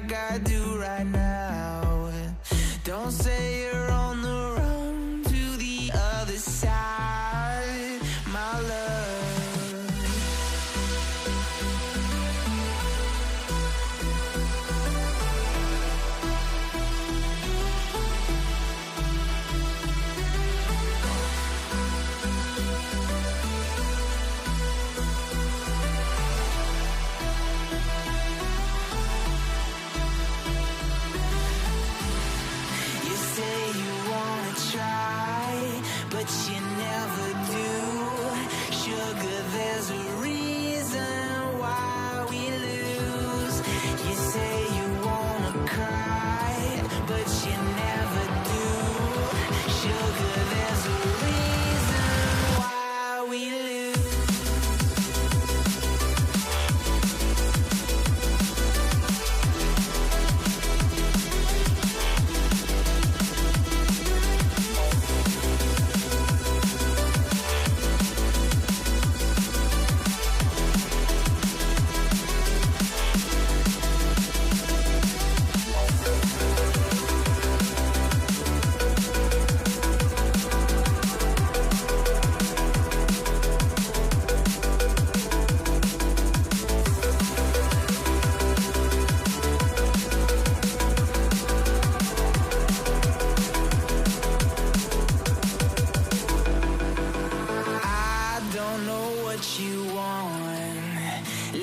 like I do right now. Don't say you're on the run to the other side, my love. You say you wanna try, but you never do. Sugar, there's a reason why we lose. You say you wanna cry, but you never do. Sugar, there's a reason why we lose. I don't know what you want.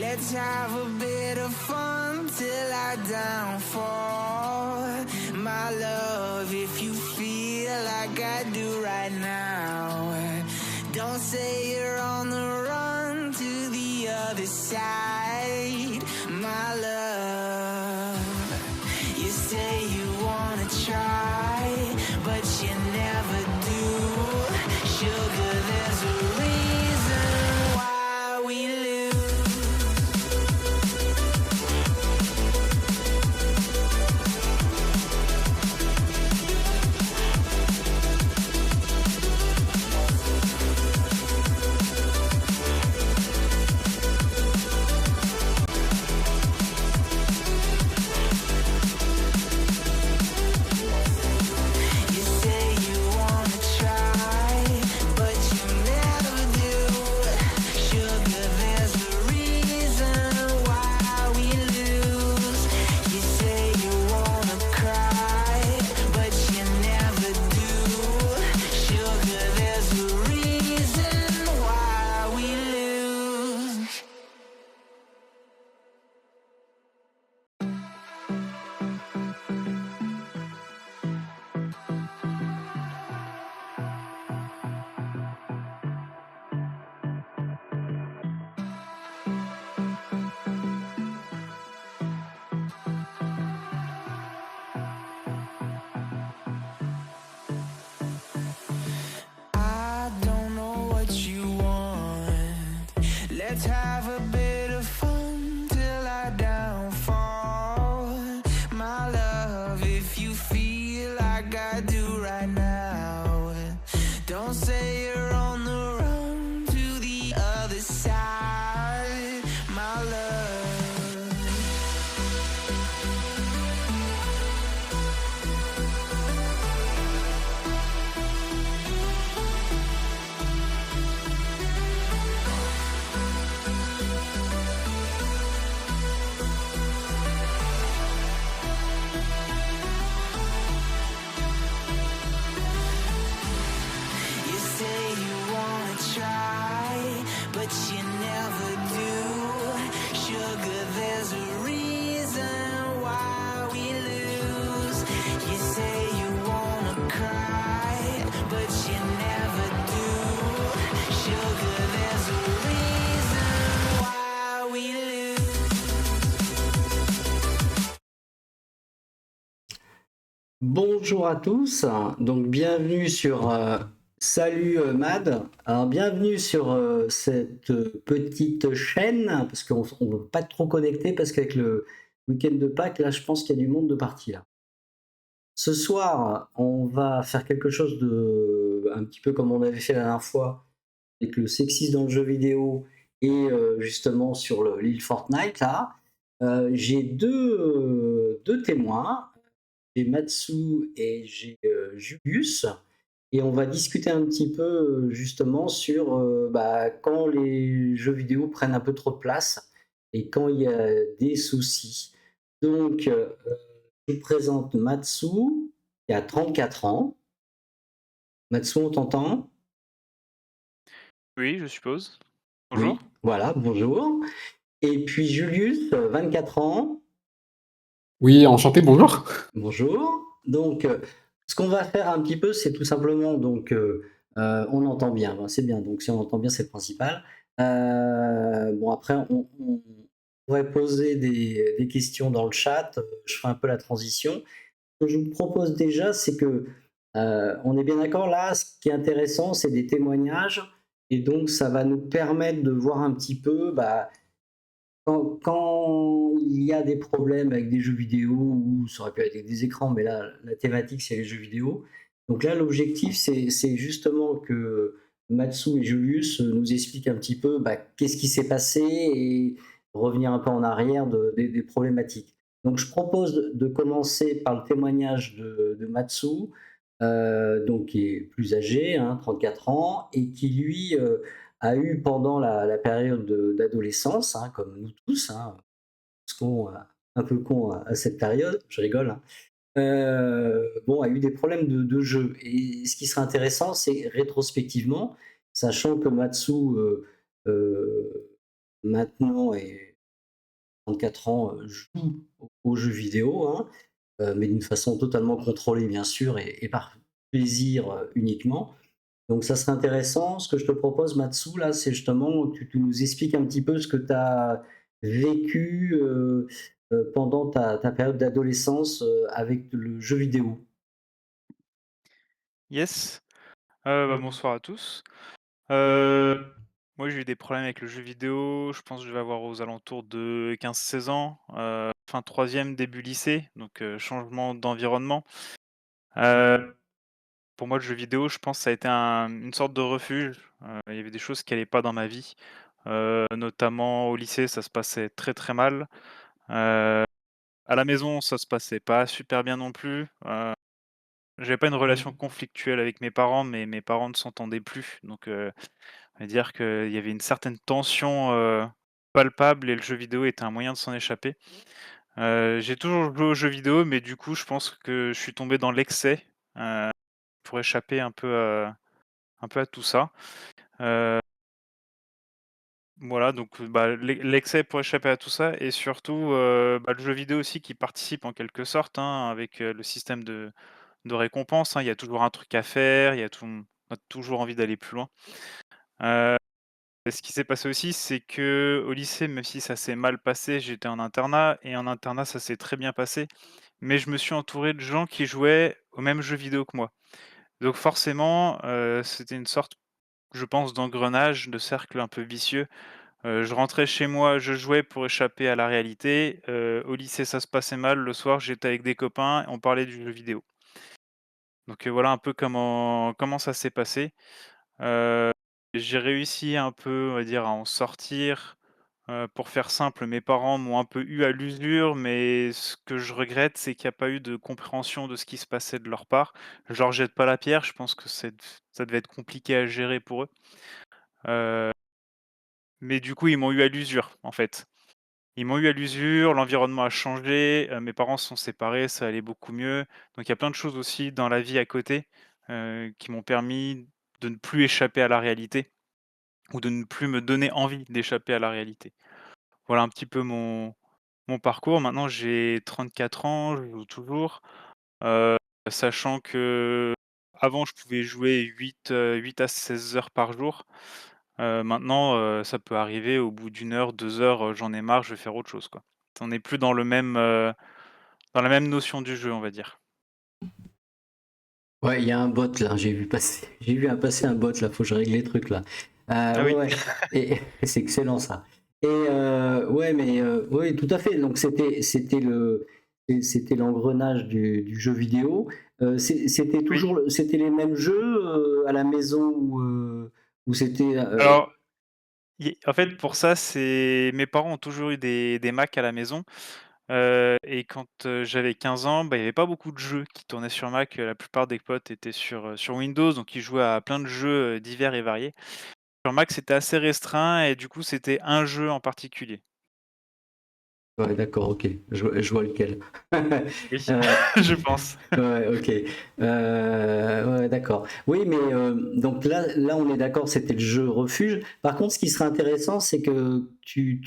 Let's have a bit of fun till I downfall. My love, if you feel like I do right now, don't say you're on the run to the other side, my love. You say you wanna try, but you never do. Sugar, there's a reason why we lose. You say you wanna try, but you never do. Sugar, there's a reason why we lose. You say you wanna cry, but you never do. Sugar, there's a reason why we lose. I don't know what you want. Let's have a bit of fun till I downfall. My love, if you feel like I do right now, don't say you're on the run to the other side, my love. You say you wanna try, but you never do. Sugar, there's a reason why we lose. You say you wanna cry, but you never do. Sugar, there's a reason why we lose. Bonjour à tous, donc bienvenue sur Salut Mad. Alors bienvenue sur cette petite chaîne, parce qu'on ne veut pas trop connecter, parce qu'avec le week-end de Pâques, là je pense qu'il y a du monde de parti là. Ce soir, on va faire quelque chose de un petit peu comme on avait fait la dernière fois, avec le sexisme dans le jeu vidéo et justement sur l'île Fortnite là. J'ai deux témoins, j'ai Matsu et j'ai Julius, et on va discuter un petit peu justement sur bah, quand les jeux vidéo prennent un peu trop de place et quand il y a des soucis. Donc, je vous présente Matsu, qui a 34 ans. Matsu, on t'entend? Oui, je suppose. Bonjour. Oui, voilà, bonjour. Et puis Julius, 24 ans. Oui, enchanté, bonjour. Bonjour. Donc, ce qu'on va faire un petit peu, c'est tout simplement, donc, on entend bien, ben, c'est bien. Donc, si on entend bien, c'est le principal. Bon, après, on pourrait poser des questions dans le chat. Je ferai un peu la transition. Ce que je vous propose déjà, c'est que on est bien d'accord là. Ce qui est intéressant, c'est des témoignages, et donc ça va nous permettre de voir un petit peu, bah, quand il y a des problèmes avec des jeux vidéo, ou ça aurait pu être avec des écrans, mais là, la thématique, c'est les jeux vidéo. Donc là, l'objectif, c'est justement que Matsu et Julius nous expliquent un petit peu bah, qu'est-ce qui s'est passé et revenir un peu en arrière des problématiques. Donc je propose de commencer par le témoignage de Matsu, donc qui est plus âgé, hein, 34 ans, et qui lui a eu pendant la période d'adolescence, hein, comme nous tous, hein, tous cons, un peu cons à cette période, je rigole, hein, bon, a eu des problèmes de jeu. Et ce qui serait intéressant, c'est rétrospectivement, sachant que Matsu, maintenant, et 34 ans, joue aux jeux vidéo, hein, mais d'une façon totalement contrôlée, bien sûr, et par plaisir uniquement. Donc ça serait intéressant. Ce que je te propose, Matsu, là, c'est justement que tu nous expliques un petit peu ce que tu as vécu pendant ta période d'adolescence avec le jeu vidéo. Yes. Bonsoir à tous. Heu, Moi, j'ai eu des problèmes avec le jeu vidéo, je pense que je vais avoir aux alentours de 15-16 ans, fin troisième début lycée, donc changement d'environnement. Heu, pour moi, le jeu vidéo, je pense, ça a été une sorte de refuge. Il y avait des choses qui allaient pas dans ma vie, notamment au lycée, ça se passait très, très mal. Heu, à la maison, ça se passait pas super bien non plus. J'avais pas une relation conflictuelle avec mes parents, mais mes parents ne s'entendaient plus. Donc, on va dire qu'il y avait une certaine tension, palpable, et le jeu vidéo était un moyen de s'en échapper. J'ai toujours joué aux jeux vidéo, mais du coup, je pense que je suis tombé dans l'excès, heu, pour échapper un peu à tout ça. Heu, voilà, donc, bah, l'excès pour échapper à tout ça, et surtout, bah, le jeu vidéo aussi qui participe en quelque sorte, hein, avec, le système de récompense, hein. Il y a toujours un truc à faire, il y a tout on a toujours envie d'aller plus loin. Heu, Ce qui s'est passé aussi, c'est que au lycée, même si ça s'est mal passé, j'étais en internat, et en internat, ça s'est très bien passé, mais je me suis entouré de gens qui jouaient aux mêmes jeux vidéo que moi. Donc forcément, c'était une sorte, je pense, d'engrenage, de cercle un peu vicieux. Je rentrais chez moi, je jouais pour échapper à la réalité, au lycée, ça se passait mal, le soir, j'étais avec des copains, on parlait du jeu vidéo. Donc, voilà un peu comment ça s'est passé. Heu, j'ai réussi un peu, on va dire, à en sortir. Pour faire simple, mes parents m'ont un peu eu à l'usure, mais ce que je regrette, c'est qu'il y a pas eu de compréhension de ce qui se passait de leur part. Je leur jette pas la pierre, je pense que ça devait être compliqué à gérer pour eux. Heu, mais du coup, ils m'ont eu à l'usure, en fait. Ils m'ont eu à l'usure, l'environnement a changé, mes parents se sont séparés, ça allait beaucoup mieux. Donc il y a plein de choses aussi dans la vie à côté, qui m'ont permis de ne plus échapper à la réalité, ou de ne plus me donner envie d'échapper à la réalité. Voilà un petit peu mon parcours. Maintenant, j'ai 34 ans, je joue toujours, heu, sachant qu'avant je pouvais jouer 8 à 16 heures par jour. Maintenant, ça peut arriver au bout d'une heure, 2 heures, j'en ai marre, je vais faire autre chose, quoi. On n'est plus dans la même notion du jeu, on va dire. Ouais, il y a un bot là, j'ai vu passer, j'ai vu passer un bot là, faut que je règle les trucs là. Ah Ouais, oui. ouais, et c'est excellent ça. Et ouais, mais oui, tout à fait. Donc c'était l'engrenage du jeu vidéo. C'était Oui. toujours c'était les mêmes jeux à la maison ou c'était Alors En fait, pour ça, c'est mes parents ont toujours eu des Mac à la maison, et quand, j'avais 15 ans, bah, il y avait pas beaucoup de jeux qui tournaient sur Mac, la plupart des potes étaient sur Windows, donc ils jouaient à plein de jeux, divers et variés. Sur Mac, c'était assez restreint et du coup, c'était un jeu en particulier. Ouais, d'accord, ok, je vois lequel. Oui, Euh, je pense. ouais, ok. Ouais, d'accord. Oui, mais donc là, on est d'accord, c'était le jeu refuge. Par contre, ce qui serait intéressant, c'est que tu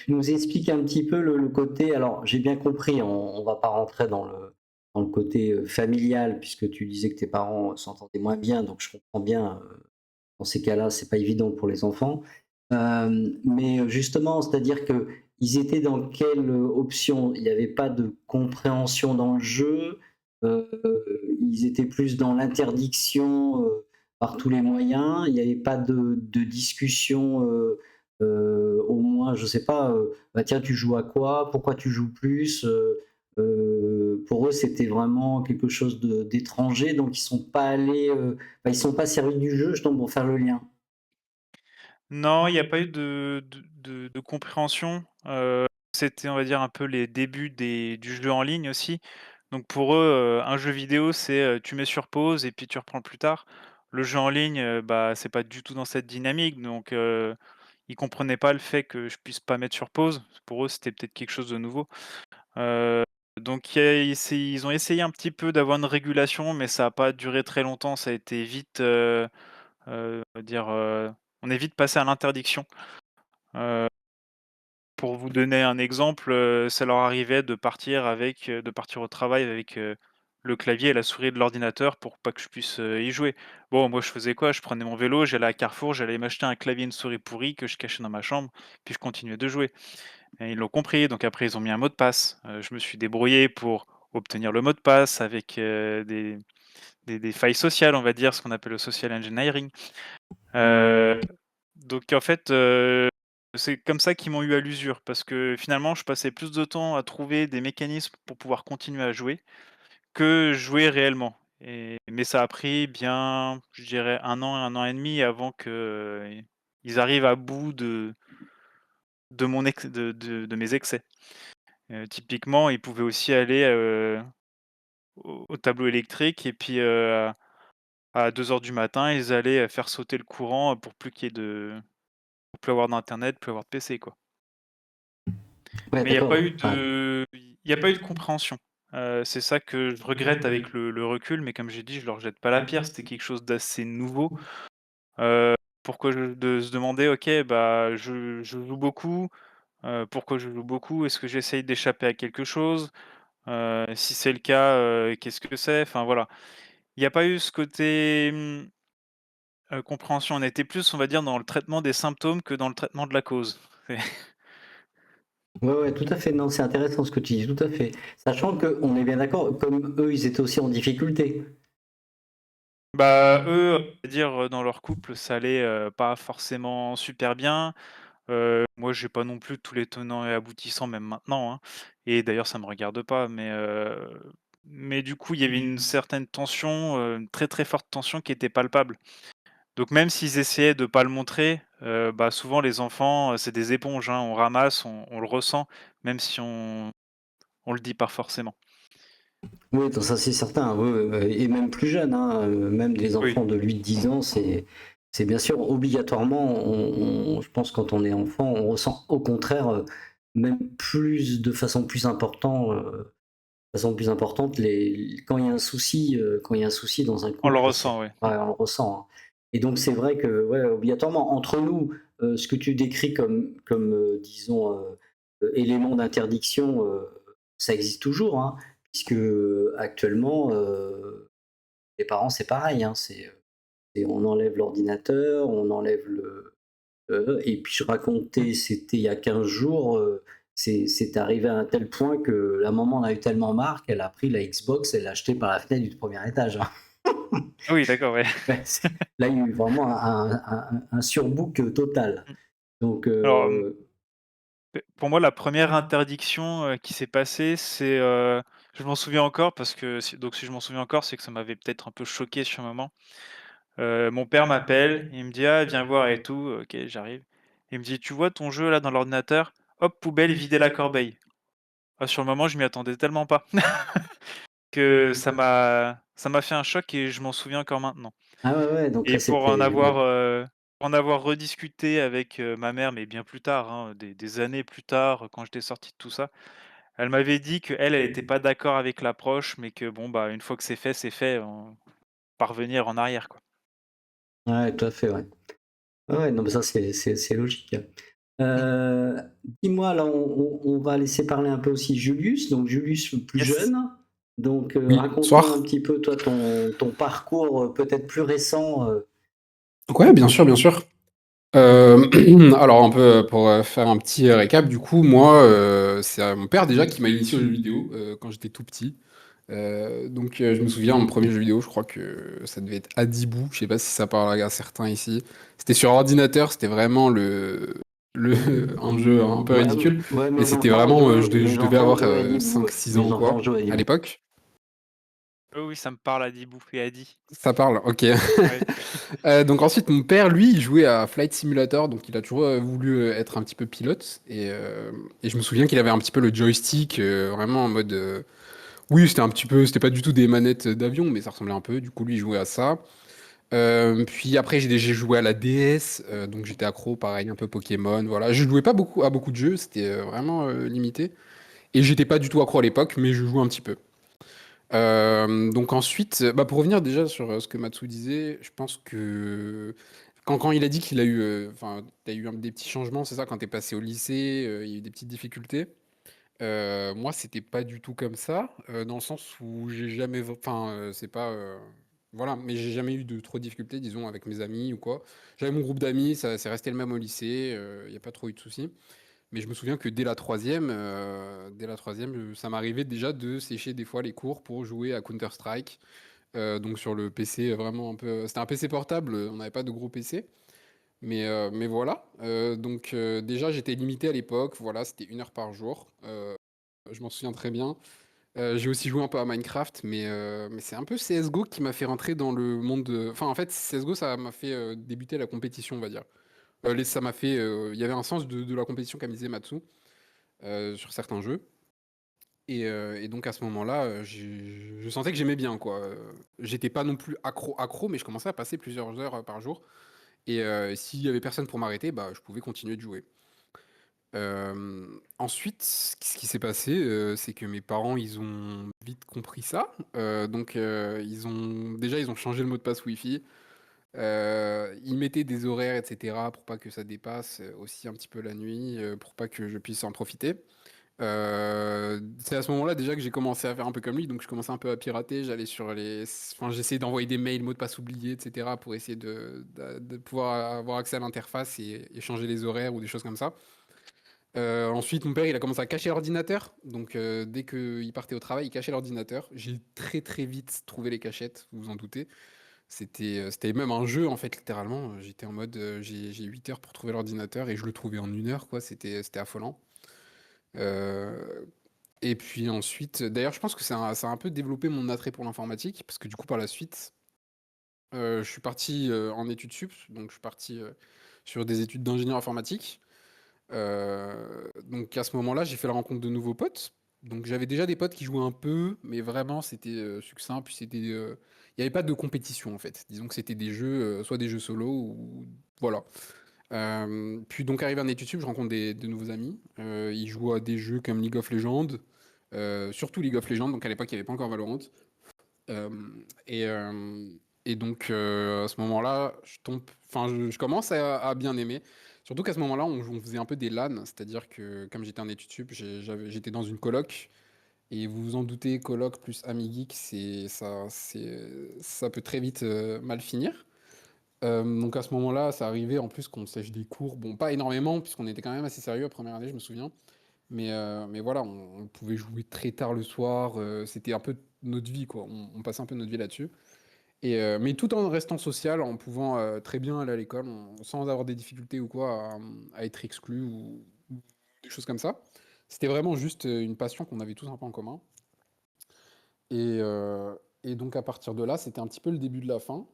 nous expliques un petit peu le côté. Alors, j'ai bien compris, on va pas rentrer dans le côté familial, puisque tu disais que tes parents s'entendaient moins bien, donc je comprends bien. Dans ces cas-là, c'est pas évident pour les enfants. Mais justement, c'est-à-dire que ils étaient dans quelle option? Il n'y avait pas de compréhension dans le jeu, heu, ils étaient plus dans l'interdiction, par tous les moyens. Il n'y avait pas de discussion, au moins, je sais pas, bah, tiens, tu joues à quoi? Pourquoi tu joues plus? Pour eux, c'était vraiment quelque chose d'étranger, donc ils sont pas allés, enfin, ils sont pas servis du jeu justement pour faire le lien. Non, il n'y a pas eu de compréhension, c'était, on va dire, un peu les débuts du jeu en ligne aussi. Donc pour eux, un jeu vidéo, c'est, tu mets sur pause et puis tu reprends plus tard. Le jeu en ligne, bah, c'est pas du tout dans cette dynamique, donc ils comprenaient pas le fait que je puisse pas mettre sur pause. Pour eux, c'était peut-être quelque chose de nouveau. Heu, donc il y a ils ont essayé un petit peu d'avoir une régulation, mais ça a pas duré très longtemps. Ça a été vite, dire, on est vite passé à l'interdiction. Heu, pour vous donner un exemple, ça leur arrivait de partir au travail avec, le clavier et la souris de l'ordinateur pour pas que je puisse, y jouer. Bon, moi je faisais quoi? Je prenais mon vélo, j'allais à Carrefour, j'allais m'acheter un clavier et une souris pourris que je cachais dans ma chambre, puis je continuais de jouer et ils l'ont compris, donc après ils ont mis un mot de passe. Je me suis débrouillé pour obtenir le mot de passe avec, des failles sociales, on va dire, ce qu'on appelle le social engineering. Heu donc en fait, c'est comme ça qu'ils m'ont eu à l'usure parce que finalement je passais plus de temps à trouver des mécanismes pour pouvoir continuer à jouer, que jouer réellement mais ça a pris bien, je dirais 1 an et demi avant qu'ils arrivent à bout de mes excès. Typiquement, ils pouvaient aussi aller, au tableau électrique et puis, à 2 heures du matin, ils allaient, faire sauter le courant, pour plus avoir d'internet, plus avoir de PC, quoi. Ouais, Mais il y a pas d'accord. eu Ouais. de compréhension. C'est ça que je regrette avec le recul, mais comme j'ai dit, je leur jette pas la pierre, c'était quelque chose d'assez nouveau. Heu, pourquoi de se demander: «OK, bah, je joue beaucoup, pourquoi je joue beaucoup? Est-ce que j'essaye d'échapper à quelque chose? Si c'est le cas, qu'est-ce que c'est?» Enfin voilà. Il y a pas eu ce côté, compréhension. On était plus, on va dire, dans le traitement des symptômes que dans le traitement de la cause. C'est Ouais, ouais, tout à fait. Non, c'est intéressant ce que tu dis, tout à fait. Sachant qu'on est bien d'accord, comme eux, ils étaient aussi en difficulté. Bah, eux, on va dire, dans leur couple, ça allait, pas forcément super bien. Moi, j'ai pas non plus tous les tenants et aboutissants, même maintenant, hein, et d'ailleurs ça me regarde pas, mais du coup, il y avait une certaine tension, une très, très forte tension qui était palpable. Donc même s'ils essayaient de pas le montrer, bah, souvent les enfants, c'est des éponges, hein, on ramasse, on le ressent, même si on le dit pas forcément. Oui, donc ça c'est certain, oui, oui, oui, et même plus jeunes, hein, même des Oui. enfants de 8-10 ans, c'est bien sûr obligatoirement, je pense quand on est enfant, on ressent au contraire, même plus de façon plus importante quand il y a un souci, quand il y a un souci dans un On le couple, ressent, oui. ouais, on le ressent, hein. Et donc c'est vrai que, ouais, obligatoirement, entre nous, ce que tu décris comme, disons, élément d'interdiction, ça existe toujours, hein, puisque actuellement, les parents, c'est pareil, hein, on enlève l'ordinateur, on enlève et puis je racontais, c'était il y a 15 jours, c'est arrivé à un tel point que la maman en a eu tellement marre qu'elle a pris la Xbox, elle l'a achetée par la fenêtre du premier étage, hein. Oui, d'accord, ouais. Ouais, là, il y a eu vraiment un surbook total. Mmh. Donc, Alors, pour moi, la première interdiction, qui s'est passée, c'est, je m'en souviens encore parce que si je m'en souviens encore, c'est que ça m'avait peut-être un peu choqué sur le moment. Mon père m'appelle, il me dit: «Ah, viens voir et tout». OK, j'arrive. Il me dit: «Tu vois ton jeu là dans l'ordinateur? Hop, poubelle, vider la corbeille». Ah, sur le moment, je m'y attendais tellement pas que ça m'a fait un choc et je m'en souviens encore maintenant. Ah ouais, ouais, donc Et là, c'était... Ouais. pour en avoir rediscuté avec, ma mère, mais bien plus tard, hein, des années plus tard, quand j'étais sorti de tout ça, elle m'avait dit qu'elle, elle était pas d'accord avec l'approche, mais que bon, bah, une fois que c'est fait, on pas revenir en arrière, quoi. Ouais, tout à fait, ouais. Ouais, ouais, non, mais ça, c'est logique. Mmh. Euh, Dis-moi, là, on va laisser parler un peu aussi Julius, donc Julius le plus Yes. jeune. Donc, Oui, raconte-nous un bonsoir. petit peu, toi, ton parcours peut-être plus récent. Ouais, bien sûr, bien sûr. Alors un peu, pour, faire un petit, récap, du coup, moi, c'est, mon père déjà qui m'a initié aux jeux vidéo, quand j'étais tout petit. Donc, je me souviens, mon premier jeu vidéo, je crois que ça devait être Hadibou, je sais pas si ça parle à certains ici. C'était sur ordinateur, c'était vraiment le un jeu un peu Ouais, ridicule, ouais, mais c'était vraiment, je devais avoir, 5-6 ans, mes enfants quoi, jouent à à Dibou. l'époque. Oui, oui, ça me parle à Dibou et Adi. Ça parle? OK. Ouais. Donc ensuite, mon père, lui, il jouait à Flight Simulator, donc il a toujours voulu être un petit peu pilote. Et je me souviens qu'il avait un petit peu le joystick, vraiment en mode. Oui, c'était un petit peu, c'était pas du tout des manettes d'avion, mais ça ressemblait un peu. Du coup, lui, il jouait à ça. Puis après, j'ai joué à la DS, donc j'étais accro, pareil, un peu Pokémon, voilà. Je jouais pas beaucoup à beaucoup de jeux, c'était vraiment limité. Et j'étais pas du tout accro à l'époque, mais je jouais un petit peu. Donc ensuite, bah, pour revenir déjà sur ce que Matsu disait, je pense que quand il a dit qu'il a eu, enfin, t'as eu des petits changements, c'est ça, quand t'es passé au lycée, il y a eu des petites difficultés. Moi, c'était pas du tout comme ça, dans le sens où j'ai jamais, enfin, c'est pas, voilà, mais j'ai jamais eu de trop de difficultés, disons, avec mes amis ou quoi. J'avais mon groupe d'amis, ça, c'est resté le même au lycée, il n'y a pas trop eu de soucis. Mais je me souviens que dès la troisième, ça m'arrivait déjà de sécher des fois les cours pour jouer à Counter-Strike. Donc sur le PC vraiment un peu. C'était un PC portable, on n'avait pas de gros PC. Mais voilà. Donc déjà j'étais limité à l'époque. Voilà, c'était 1 heure par jour. Je m'en souviens très bien. J'ai aussi joué un peu à Minecraft, mais c'est un peu CSGO qui m'a fait rentrer dans le monde. Enfin en fait CSGO ça m'a fait débuter la compétition, on va dire. Ça m'a fait. Il y avait un sens de la compétition comme disait Matsu sur certains jeux. Et donc à ce moment-là, je sentais que j'aimais bien, quoi. J'étais pas non plus accro, accro, mais je commençais à passer plusieurs heures par jour. Et s'il y avait personne pour m'arrêter, bah, je pouvais continuer de jouer. Ensuite, ce qui s'est passé, c'est que mes parents, ils ont vite compris ça. Donc ils ont changé le mot de passe Wi-Fi. Ils mettaient des horaires, etc., pour pas que ça dépasse aussi un petit peu la nuit, pour pas que je puisse en profiter. C'est à ce moment-là déjà que j'ai commencé à faire un peu comme lui, donc je commençais un peu à pirater, j'allais sur les... Enfin, j'essayais d'envoyer des mails, mots de passe oubliés, etc., pour essayer de pouvoir avoir accès à l'interface et changer les horaires ou des choses comme ça. Ensuite, mon père, il a commencé à cacher l'ordinateur, donc dès qu'il partait au travail, il cachait l'ordinateur. J'ai très très vite trouvé les cachettes, vous vous en doutez. C'était même un jeu, en fait, littéralement. J'étais en mode, j'ai 8 heures pour trouver l'ordinateur et je le trouvais en 1 heure, quoi, c'était affolant. Euh, et puis ensuite, d'ailleurs, je pense que ça a un peu développé mon attrait pour l'informatique, parce que du coup, par la suite, je suis parti en études sup, donc je suis parti sur des études d'ingénieur informatique. Donc à ce moment-là, j'ai fait la rencontre de nouveaux potes. Donc j'avais déjà des potes qui jouaient un peu, mais vraiment c'était succinct. Puis il n'y avait pas de compétition en fait. Disons que c'était des jeux, soit des jeux solo ou voilà. Puis donc arrivé en études sup, je rencontre de nouveaux amis. Ils jouent à des jeux comme League of Legends, surtout League of Legends. Donc à l'époque, il n'y avait pas encore Valorant. Euh, et, euh, et donc à ce moment-là, je commence à bien aimer. Surtout qu'à ce moment-là, on faisait un peu des LAN, c'est-à-dire que comme j'étais en études sup, j'étais dans une coloc. Et vous vous en doutez, coloc plus ami geek, ça peut très vite mal finir. Donc à ce moment-là, ça arrivait en plus qu'on sèche des cours. Bon, pas énormément, puisqu'on était quand même assez sérieux la première année, je me souviens. Mais voilà, on pouvait jouer très tard le soir. C'était un peu notre vie, quoi. On passait un peu notre vie là-dessus. Mais tout en restant social, en pouvant très bien aller à l'école, sans avoir des difficultés ou quoi à être exclu ou des choses comme ça. C'était vraiment juste une passion qu'on avait tous un peu en commun. Et, euh, et donc à partir de là, c'était un petit peu le début de la fin.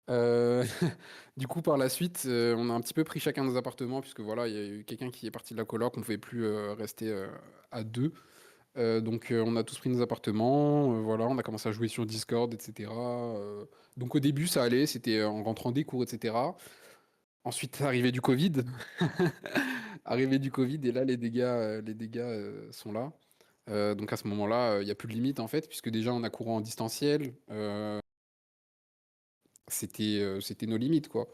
Euh, du coup, par la suite, on a un petit peu pris chacun nos appartements, puisque voilà, il y a eu quelqu'un qui est parti de la coloc, on ne pouvait plus rester à deux. Donc, on a tous pris nos appartements, voilà, on a commencé à jouer sur Discord, etc. Donc, au début, ça allait, c'était en rentrant des cours, etc. Ensuite, arrivé du Covid. Arrivé du Covid, et là, les dégâts sont là. Donc, à ce moment-là, il n'y a plus de limite, en fait, puisque déjà, on a cours en distanciel. C'était nos limites, quoi.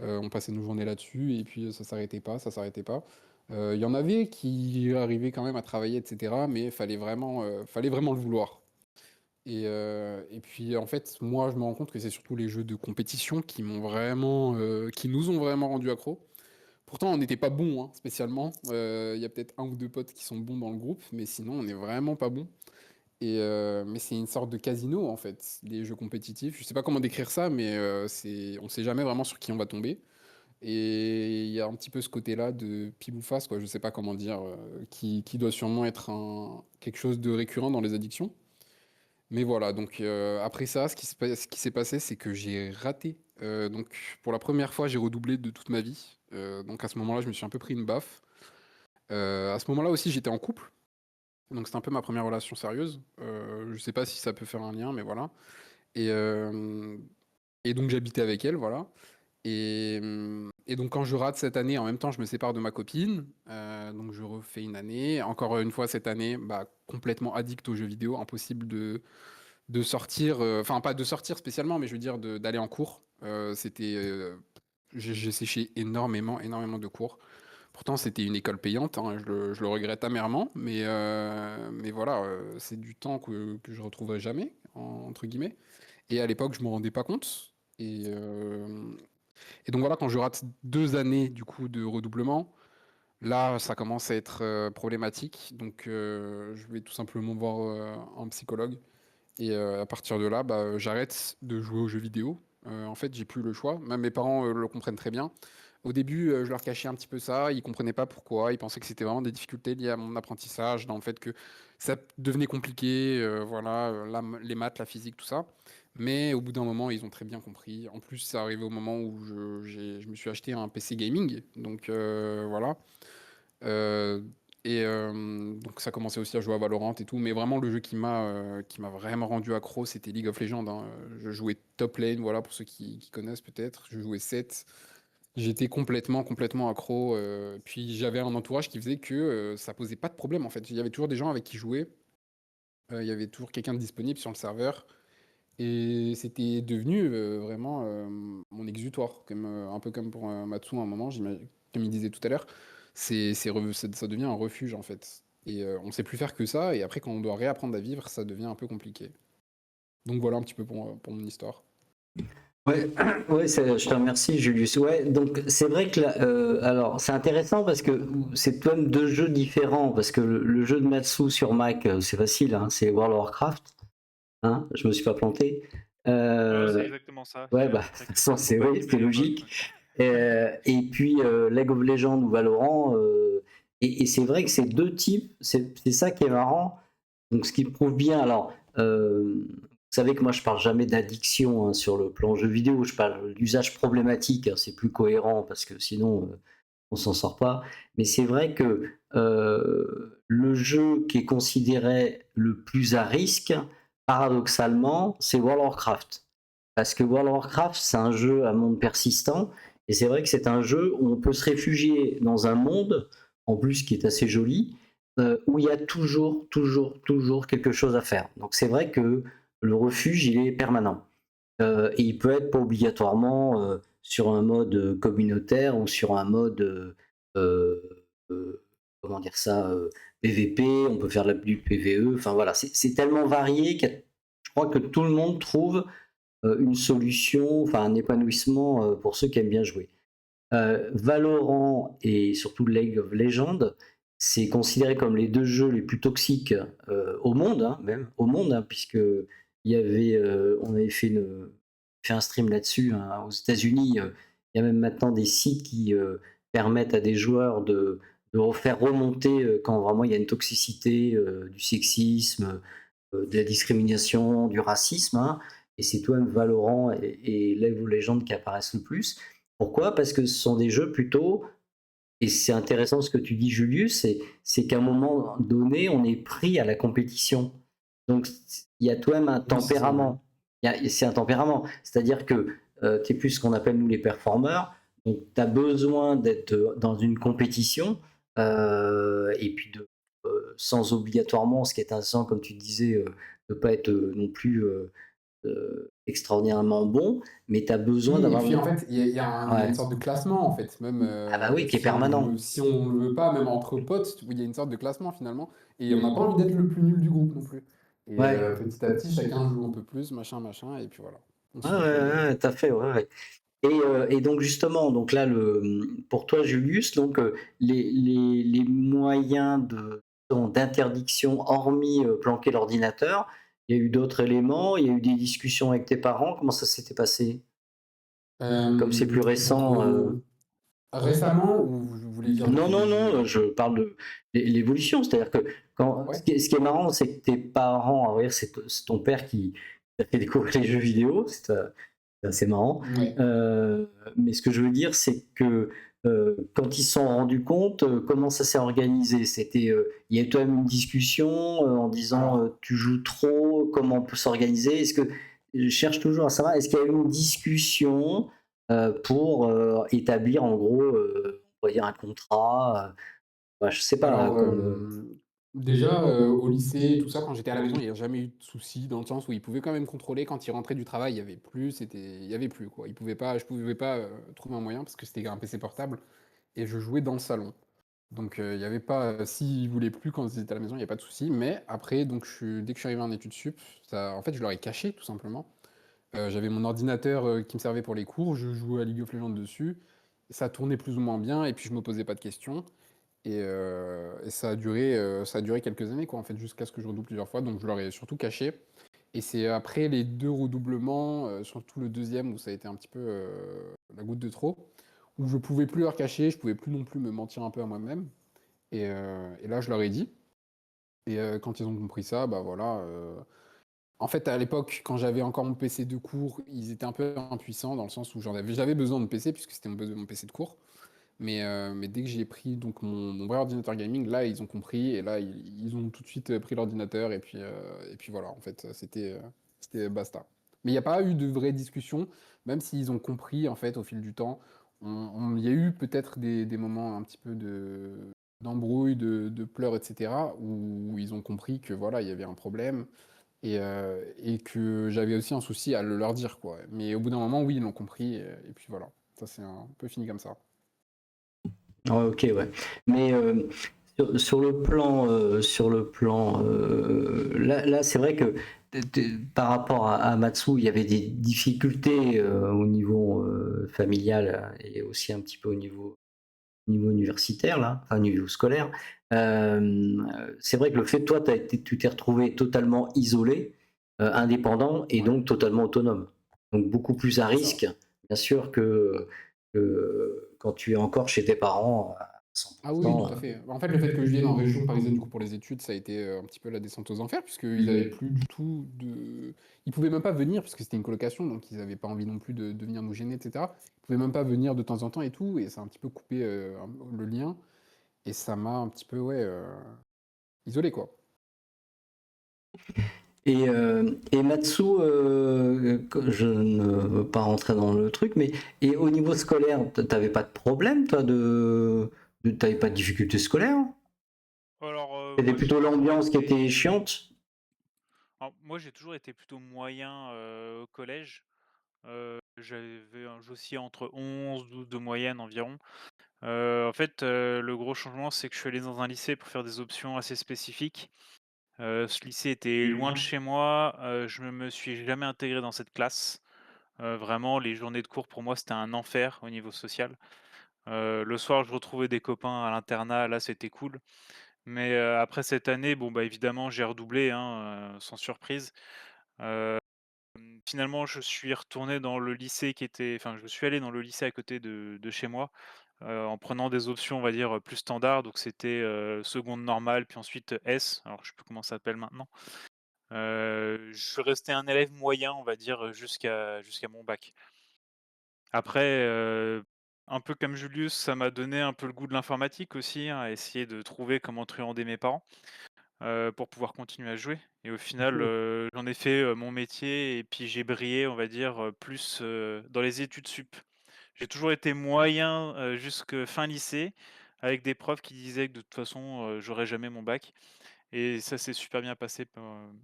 On passait nos journées là-dessus et puis ça s'arrêtait pas, ça s'arrêtait pas. Il y en avait qui arrivaient quand même à travailler, etc. Mais fallait vraiment le vouloir. Et puis en fait, moi, je me rends compte que c'est surtout les jeux de compétition qui nous ont vraiment rendus accros. Pourtant, on n'était pas bons, hein, spécialement. Il y a peut-être un ou deux potes qui sont bons dans le groupe, mais sinon, on n'est vraiment pas bons. Mais c'est une sorte de casino en fait, les jeux compétitifs. Je sais pas comment décrire ça, mais on sait jamais vraiment sur qui on va tomber. Et il y a un petit peu ce côté-là de pile ou face, quoi. Je sais pas comment dire, qui doit sûrement être quelque chose de récurrent dans les addictions. Mais voilà, donc après ça, ce qui s'est passé, c'est que j'ai raté. Donc pour la première fois, j'ai redoublé de toute ma vie. Donc à ce moment-là, je me suis un peu pris une baffe. À ce moment-là aussi, j'étais en couple. Donc c'était un peu ma première relation sérieuse. Je sais pas si ça peut faire un lien, mais voilà. Et, euh, et donc j'habitais avec elle, voilà. Et donc quand je rate cette année, en même temps je me sépare de ma copine, donc je refais une année. Encore une fois cette année, bah, complètement addict aux jeux vidéo, impossible de sortir, enfin pas de sortir spécialement, mais je veux dire d'aller en cours. J'ai séché énormément, énormément de cours. Pourtant c'était une école payante, hein, je le regrette amèrement, mais voilà, c'est du temps que je retrouverai jamais, entre guillemets. Et à l'époque je me rendais pas compte. Et donc voilà, quand je rate 2 années du coup de redoublement, là ça commence à être problématique. Donc je vais tout simplement voir un psychologue. Et à partir de là, bah, j'arrête de jouer aux jeux vidéo. En fait, j'ai plus le choix. Même mes parents le comprennent très bien. Au début, je leur cachais un petit peu ça. Ils comprenaient pas pourquoi. Ils pensaient que c'était vraiment des difficultés liées à mon apprentissage, dans le fait que ça devenait compliqué, voilà, les maths, la physique, tout ça. Mais au bout d'un moment, ils ont très bien compris. En plus, ça arrivait au moment où je me suis acheté un PC gaming. Donc voilà. Euh, donc ça commençait aussi à jouer à Valorant et tout, mais vraiment le jeu qui m'a vraiment rendu accro, c'était League of Legends, hein. Je jouais top lane, voilà, pour ceux qui connaissent peut-être. Je jouais 7. J'étais complètement accro. Puis j'avais un entourage qui faisait que ça posait pas de problème en fait. Il y avait toujours des gens avec qui jouer. Il y avait toujours quelqu'un de disponible sur le serveur. Et c'était devenu vraiment mon exutoire, un peu comme pour Matsu à un moment, comme il disait tout à l'heure. Ça devient un refuge en fait. Et on sait plus faire que ça. Et après, quand on doit réapprendre à vivre, ça devient un peu compliqué. Donc voilà un petit peu pour mon histoire. Ouais, ouais, je te remercie, Julius. Ouais, donc c'est vrai que là, alors c'est intéressant parce que c'est quand même deux jeux différents. Parce que le jeu de Matsu sur Mac, c'est facile, hein, c'est World of Warcraft. Hein, je me suis pas planté. C'est exactement ça. Ouais, Il y a bah, de un toute sacré façon, c'est combat oui, c'est coupé, logique. Et puis League of Legends ou Valorant. Et c'est vrai que c'est deux types, c'est ça qui est marrant. Donc ce qui prouve bien, alors, vous savez que moi je parle jamais d'addiction hein, sur le plan jeu vidéo, je parle d'usage problématique, hein, c'est plus cohérent parce que sinon on s'en sort pas. Mais c'est vrai que le jeu qui est considéré le plus à risque, paradoxalement, c'est World of Warcraft. Parce que World of Warcraft, c'est un jeu à monde persistant, et c'est vrai que c'est un jeu où on peut se réfugier dans un monde, en plus qui est assez joli, où il y a toujours quelque chose à faire. Donc c'est vrai que le refuge, il est permanent. Et il peut être pas obligatoirement sur un mode communautaire ou sur un mode, comment dire ça, PVP, on peut faire du PVE, enfin voilà, c'est tellement varié que je crois que tout le monde trouve une solution, enfin un épanouissement pour ceux qui aiment bien jouer. Valorant et surtout League of Legends, c'est considéré comme les deux jeux les plus toxiques au monde, hein, même au monde, hein, puisque on avait fait un stream là-dessus hein, aux États-Unis. Il y a même maintenant des sites qui permettent à des joueurs de refaire remonter quand vraiment il y a une toxicité, du sexisme, de la discrimination, du racisme. Hein. et c'est toi-même Valorant et League of Legends qui apparaissent le plus. Pourquoi? Parce que ce sont des jeux plutôt, et c'est intéressant ce que tu dis Julius, c'est qu'à un moment donné, on est pris à la compétition. Donc il y a toi-même un Oui, c'est ça, ouais. tempérament. C'est un tempérament. C'est-à-dire que tu es plus ce qu'on appelle nous les performeurs. Donc tu as besoin d'être dans une compétition et puis sans obligatoirement, ce qui est intéressant, comme tu disais, de ne pas être non plus extraordinairement bon, mais tu as besoin Oui, et d'avoir... puis en fait, il y a Ouais. une sorte de classement en fait, même Ah bah oui, qui est permanent. si on le veut pas, même entre potes, il y a une sorte de classement finalement, et on n'a pas envie d'être le plus nul du groupe non plus. Et Ouais. petit à petit, chacun joue un peu plus, machin, machin, et puis voilà. On Ouais, se ouais, retrouve. ouais, tout à fait, ouais, ouais. Et donc justement, donc là, pour toi, Julius, donc les moyens d'interdiction, hormis planquer l'ordinateur, il y a eu d'autres éléments, il y a eu des discussions avec tes parents, comment ça s'était passé? Comme c'est plus Donc, récent. récemment, ou vous voulez dire Non, depuis le non, début? non, je parle de l'évolution, c'est-à-dire que Ouais. ce qui est marrant, c'est que tes parents, à vrai dire, c'est ton père qui t'a fait découvrir les jeux vidéo, c'est assez marrant. Ouais. Mais ce que je veux dire, c'est que quand ils se sont rendus compte, comment ça s'est organisé? Il y a eu quand même une discussion en disant Alors, tu joues trop, comment on peut s'organiser? Est-ce que je cherche toujours à savoir, est-ce qu'il y a eu une discussion pour établir en gros, on va dire un contrat, bah, je sais pas, alors, comme déjà, au lycée, tout ça, quand j'étais à la maison, il y a jamais eu de souci dans le sens où ils pouvaient quand même contrôler quand ils rentraient du travail, il y avait plus, quoi. Je pouvais pas, trouver un moyen parce que c'était un PC portable et je jouais dans le salon. Donc, il y avait pas, s'ils voulaient plus quand ils étaient à la maison, il y a pas de souci. Mais après, donc dès que je suis arrivé en études sup, ça en fait, je leur ai caché tout simplement. J'avais mon ordinateur, qui me servait pour les cours, je jouais à League of Legends dessus, ça tournait plus ou moins bien et puis je me posais pas de questions. Et ça a duré quelques années, quoi, en fait, jusqu'à ce que je redouble plusieurs fois. Donc je leur ai surtout caché. Et c'est après les 2 redoublements, surtout le deuxième où ça a été un petit peu la goutte de trop, où je pouvais plus leur cacher, je pouvais plus non plus me mentir un peu à moi-même. Et là, je leur ai dit. Et quand ils ont compris ça, bah voilà. En fait, à l'époque, quand j'avais encore mon PC de cours, ils étaient un peu impuissants dans le sens où j'avais besoin de PC puisque c'était mon PC de cours. Mais dès que j'ai pris donc mon vrai ordinateur gaming, là, ils ont compris et là, ils ont tout de suite pris l'ordinateur et puis voilà, en fait, c'était basta. Mais il n'y a pas eu de vraie discussion, même s'ils ont compris, en fait, au fil du temps. Il y a eu peut-être des moments un petit peu d'embrouille, de pleurs, etc., où ils ont compris que voilà, il y avait un problème et que j'avais aussi un souci à le leur dire, quoi. Mais au bout d'un moment, oui, ils l'ont compris et puis voilà. Ça, c'est un peu fini comme ça. ouais, OK, ouais. Mais sur le plan là, c'est vrai que par rapport à Matsu, il y avait des difficultés au niveau familial et aussi un petit peu au niveau universitaire, là, enfin, au niveau scolaire. C'est vrai que le fait que toi, tu t'es retrouvé totalement isolé, indépendant et Ouais, donc totalement autonome. Donc beaucoup plus à c'est ça. risque, bien sûr, que quand tu es encore chez tes parents à Ah oui, 100%. tout à fait. En fait, le fait que je vienne en région parisienne du coup pour les études, ça a été un petit peu la descente aux enfers, puisqu'ils avaient plus du tout de... Ils pouvaient même pas venir, puisque c'était une colocation, donc ils avaient pas envie non plus de venir nous gêner, etc. Ils pouvaient même pas venir de temps en temps et tout, et ça a un petit peu coupé le lien, et ça m'a un petit peu, ouais, isolé, quoi. Et Matsu, je ne veux pas rentrer dans le truc, mais et au niveau scolaire, t'avais pas de problème, toi, t'avais pas de difficultés scolaires? Alors, C'était moi, j'ai plutôt toujours l'ambiance qui était été chiante? alors moi, j'ai toujours été plutôt moyen, au collège. J'oscillais entre 11, 12 de moyenne environ. En fait, le gros changement, c'est que je suis allé dans un lycée pour faire des options assez spécifiques. Ce lycée était loin de chez moi, je me suis jamais intégré dans cette classe. Vraiment, les journées de cours pour moi, c'était un enfer au niveau social. Le soir, je retrouvais des copains à l'internat, là, c'était cool. Mais, après cette année, bon, bah, évidemment, j'ai redoublé, hein, sans surprise. Finalement, je suis retourné dans le lycée je suis allé dans le lycée à côté de chez moi, en prenant des options, on va dire, plus standards. Donc c'était, seconde normale, puis ensuite S, alors je sais plus comment ça s'appelle maintenant. Je suis resté un élève moyen, on va dire, jusqu'à mon bac. Après, un peu comme Julius, ça m'a donné un peu le goût de l'informatique aussi, hein, à essayer de trouver comment truander mes parents, pour pouvoir continuer à jouer et au final, Ok. j'en ai fait, mon métier et puis j'ai brillé, on va dire, plus, dans les études sup. J'ai toujours été moyen, jusque fin lycée, avec des profs qui disaient que de toute façon, j'aurais jamais mon bac et ça s'est super bien passé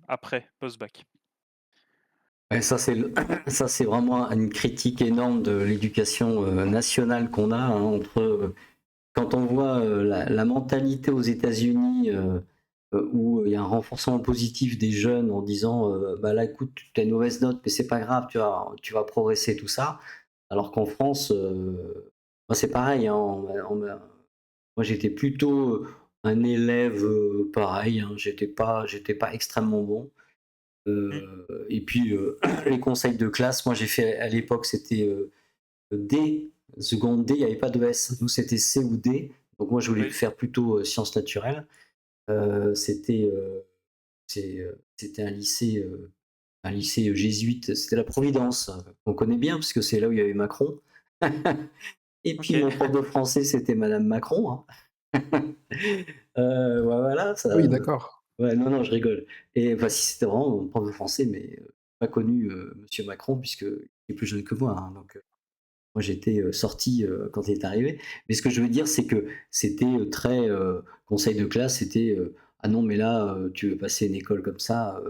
après, post-bac. Ouais, ça, ça, c'est vraiment une critique énorme de l'éducation nationale qu'on a, hein, quand on voit la mentalité aux États-Unis où il y a un renforcement positif des jeunes en disant bah là écoute tu as une mauvaise note mais c'est pas grave tu vas progresser tout ça alors qu'en France moi, c'est pareil hein, moi j'étais plutôt un élève pareil hein, j'étais pas extrêmement bon. Mmh, Et puis les conseils de classe moi j'ai fait à l'époque c'était D, seconde D, il n'y avait pas de S. Nous, c'était C ou D. Donc moi, je voulais oui, faire plutôt sciences naturelles. C'était c'était un lycée jésuite. C'était la Providence. On connaît bien parce que c'est là où il y avait Macron. Et puis OK. mon prof de français, c'était Madame Macron, hein. Ouais, voilà, Ah ça. oui, d'accord. Ouais, non, non, je rigole. Et enfin, si c'était vraiment mon prof de français, mais pas connu Monsieur Macron puisqu'il est plus jeune que moi, hein, donc. Moi, j'étais sorti quand il est arrivé. Mais ce que je veux dire, c'est que c'était très conseil de classe. C'était ah non, mais là, tu veux passer une école comme ça,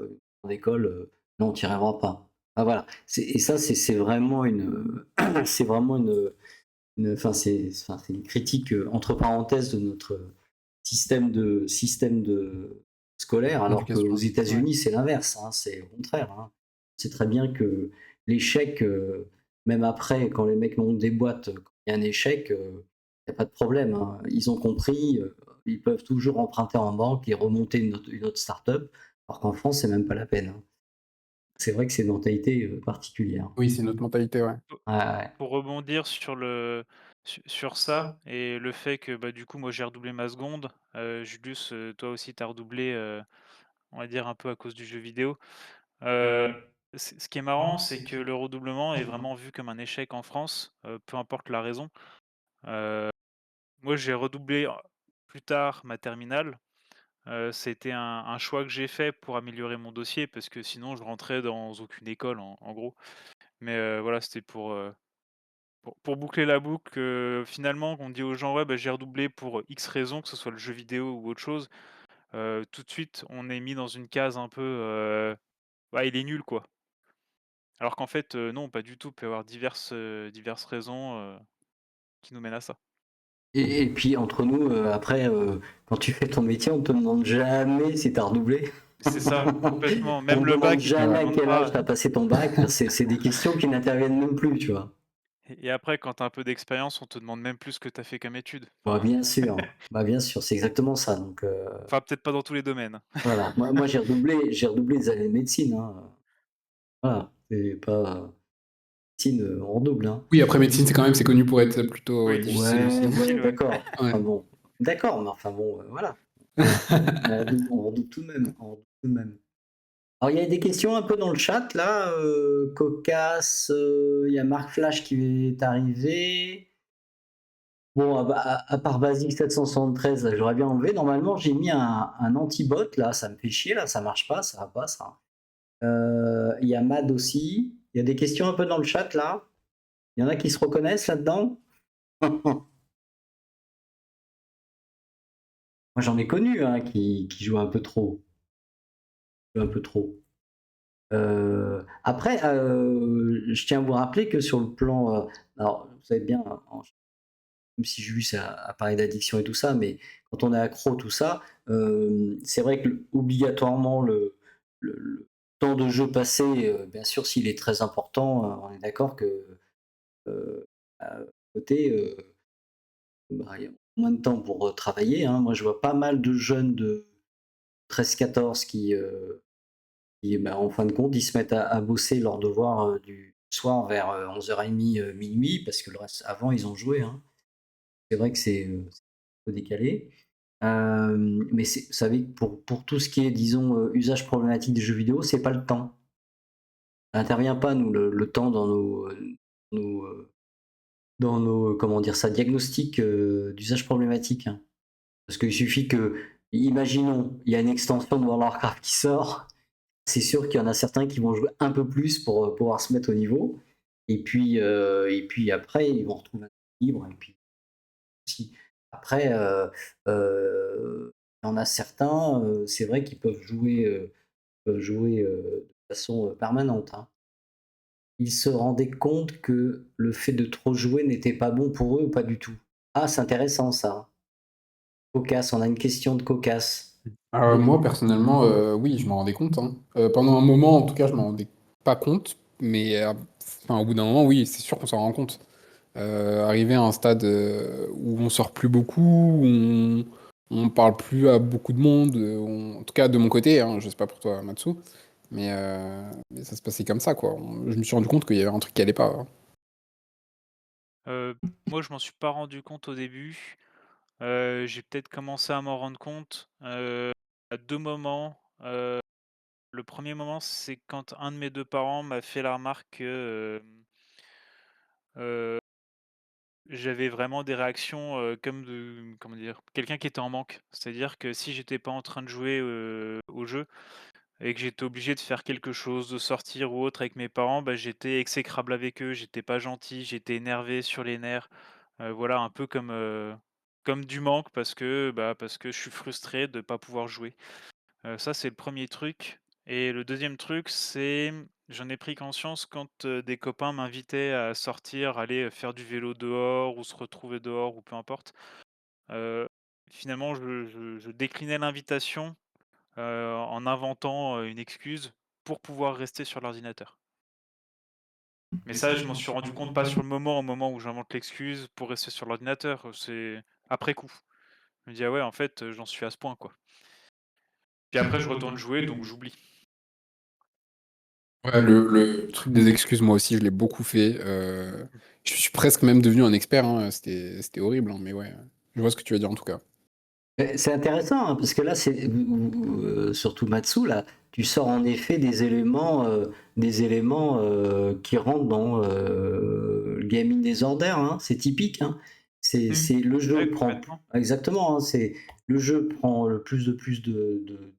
en école, non, tu n'y arriveras pas. Ah voilà. Et ça, c'est vraiment c'est vraiment enfin, c'est une critique entre parenthèses de notre système de scolaire, alors qu'aux Éducation, ouais. États-Unis, c'est l'inverse, hein, c'est au contraire, hein. C'est très bien que l'échec, même après, quand les mecs montent des boîtes, quand il y a un échec, il n'y a pas de problème, hein. Ils ont compris, ils peuvent toujours emprunter en banque et remonter une autre start-up, alors qu'en France, c'est même pas la peine, hein. C'est vrai que c'est une mentalité particulière. Oui, c'est notre mentalité, ouais. Ouais, ouais. Pour rebondir sur ça et le fait que, bah, du coup, moi, j'ai redoublé ma seconde, Julius, toi aussi, tu as redoublé, on va dire un peu à cause du jeu vidéo. Heu, ce qui est marrant, c'est que le redoublement est vraiment vu comme un échec en France, peu importe la raison. Heu, Moi, j'ai redoublé, plus tard ma terminale. C'était un choix que j'ai fait pour améliorer mon dossier parce que sinon je rentrais dans aucune école en gros. Mais, voilà, c'était pour boucler la boucle, finalement, on dit aux gens: «Ouais, bah, j'ai redoublé pour X raison», que ce soit le jeu vidéo ou autre chose, tout de suite, on est mis dans une case un peu, «Bah, il est nul, quoi». Alors qu'en fait, non, pas du tout. Il peut y avoir diverses raisons, qui nous mènent à ça. Et puis entre nous, après, quand tu fais ton métier, on te demande jamais si tu as redoublé. C'est ça, complètement. On Même le demande bac, ils te le jamais à Ouais. demandent quel âge pas tu as passé ton bac. Enfin, c'est des questions qui n'interviennent même plus, tu vois? et après, quand tu as un peu d'expérience, on te demande même plus ce que tu as fait comme études. Bah, Enfin, bien sûr, c'est exactement ça, donc enfin, peut-être pas dans tous les domaines. voilà. Moi j'ai redoublé des années de médecine, hein, voilà. C'est pas médecine, on redouble, hein. Oui, après médecine, c'est connu pour être plutôt, Oui, difficile Ouais, aussi. ouais, difficile, ouais. d'accord. Enfin Ouais. bon, d'accord, mais enfin bon, voilà. On redouble tout de même, on redouble tout de même. Alors, il y a des questions un peu dans le chat là, cocasses, il y a Marc Flash qui est arrivé. Bon, à part Basic 773, là, j'aurais bien enlevé. Normalement, j'ai mis un anti-bot là, ça me fait chier là, ça marche pas, ça va pas ça. Il y a Mad aussi. Il y a des questions un peu dans le chat là. Il y en a qui se reconnaissent là-dedans? Moi, j'en ai connu, hein, qui jouent un peu trop, un peu trop. Après, je tiens à vous rappeler que sur le plan, alors vous savez bien, en même si Julius a parlé d'addiction et tout ça, mais quand on est accro, tout ça, c'est vrai que obligatoirement le temps de jeu passé, bien sûr, s'il est très important, on est d'accord que à côté, bah, il y a moins de temps pour travailler, hein. Moi, je vois pas mal de jeunes de 13-14 qui, bah, en fin de compte, ils se mettent à bosser leurs devoirs du soir vers 11h30, minuit, parce que le reste, avant, ils ont joué, hein. C'est vrai que c'est un peu décalé. Mais vous savez que pour tout ce qui est, disons, usage problématique des jeux vidéo, c'est pas le temps. Ça intervient pas, nous, le temps nos, dans nos, comment dire ça, diagnostics d'usage problématique, hein. Parce qu'il suffit que, imaginons, il y a une extension de World of Warcraft qui sort, c'est sûr qu'il y en a certains qui vont jouer un peu plus pour pouvoir se mettre au niveau. Et puis après, ils vont retrouver un équilibre. Et puis si. Après, il y en a certains, c'est vrai qu'ils peuvent jouer de façon permanente, hein. Ils se rendaient compte que le fait de trop jouer n'était pas bon pour eux ou pas du tout. Ah, c'est intéressant ça. Cocasse, on a une question de cocasse. Moi, personnellement, oui, je m'en rendais compte, hein. Pendant un moment, en tout cas, je m'en rendais pas compte, mais enfin, au bout d'un moment, oui, c'est sûr qu'on s'en rend compte. Arriver à un stade où on sort plus beaucoup, où on parle plus à beaucoup de monde, en tout cas de mon côté, hein, je sais pas pour toi, Matsu, mais ça se passait comme ça, quoi. Je me suis rendu compte qu'il y avait un truc qui allait pas, hein. Heu, Moi, je m'en suis pas rendu compte au début. J'ai peut-être commencé à m'en rendre compte, à 2 moments. Le premier moment, c'est quand un de mes 2 parents m'a fait la remarque que, j'avais vraiment des réactions, comme de comment dire? Quelqu'un qui était en manque. C'est-à-dire que si j'étais pas en train de jouer, au jeu et que j'étais obligé de faire quelque chose, de sortir ou autre avec mes parents, bah, j'étais exécrable avec eux, j'étais pas gentil, j'étais énervé, sur les nerfs. Voilà, un peu comme du manque parce que je suis frustré de pas pouvoir jouer. Ça, c'est le premier truc et le deuxième truc, c'est, j'en ai pris conscience quand, des copains m'invitaient à sortir, aller, faire du vélo dehors ou se retrouver dehors ou peu importe. Heu, Finalement, je déclinais l'invitation, en inventant, une excuse pour pouvoir rester sur l'ordinateur. Mais ça, je m'en suis rendu compte pas sur le moment, au moment où j'invente l'excuse pour rester sur l'ordinateur, c'est après coup. Je me dis: «Ah ouais, en fait, j'en suis à ce point, quoi». Puis après, je retourne jouer, donc j'oublie. Ouais, le truc des excuses, moi aussi, je l'ai beaucoup fait. Je suis presque même devenu un expert, hein. C'était horrible, hein, mais ouais, je vois ce que tu veux dire en tout cas. C'est intéressant, hein, parce que là, surtout Matsu, là, tu sors en effet des éléments qui rentrent dans le gaming disorder, hein. C'est typique, hein. Mmh. C'est le Ouais, jeu prend complètement. exactement, hein, c'est le jeu prend le plus de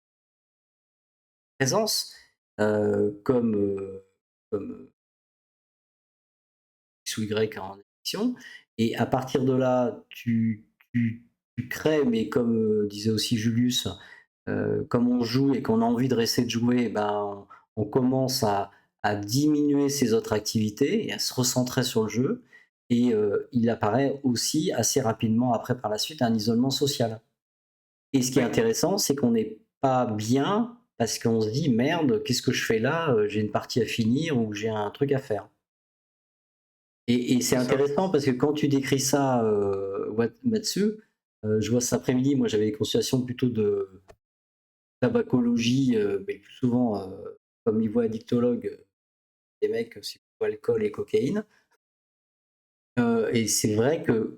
présence, comme X ou Y en addiction. Et à partir de là, tu crées, mais comme disait aussi Julius, comme on joue et qu'on a envie de rester de jouer, ben, on commence à diminuer ses autres activités et à se recentrer sur le jeu. Et il apparaît aussi assez rapidement après, par la suite, un isolement social. Et ce qui est Oui, intéressant, c'est qu'on n'est pas bien parce qu'on se dit merde, qu'est-ce que je fais là? J'ai une partie à finir ou j'ai un truc à faire. Et c'est c'est ça. intéressant parce que quand tu décris ça, Matsu, je vois cet après-midi, moi j'avais des consultations plutôt de tabacologie, mais le plus souvent, comme niveau addictologue, des mecs, c'est plutôt alcool et cocaïne. Et c'est vrai qu'il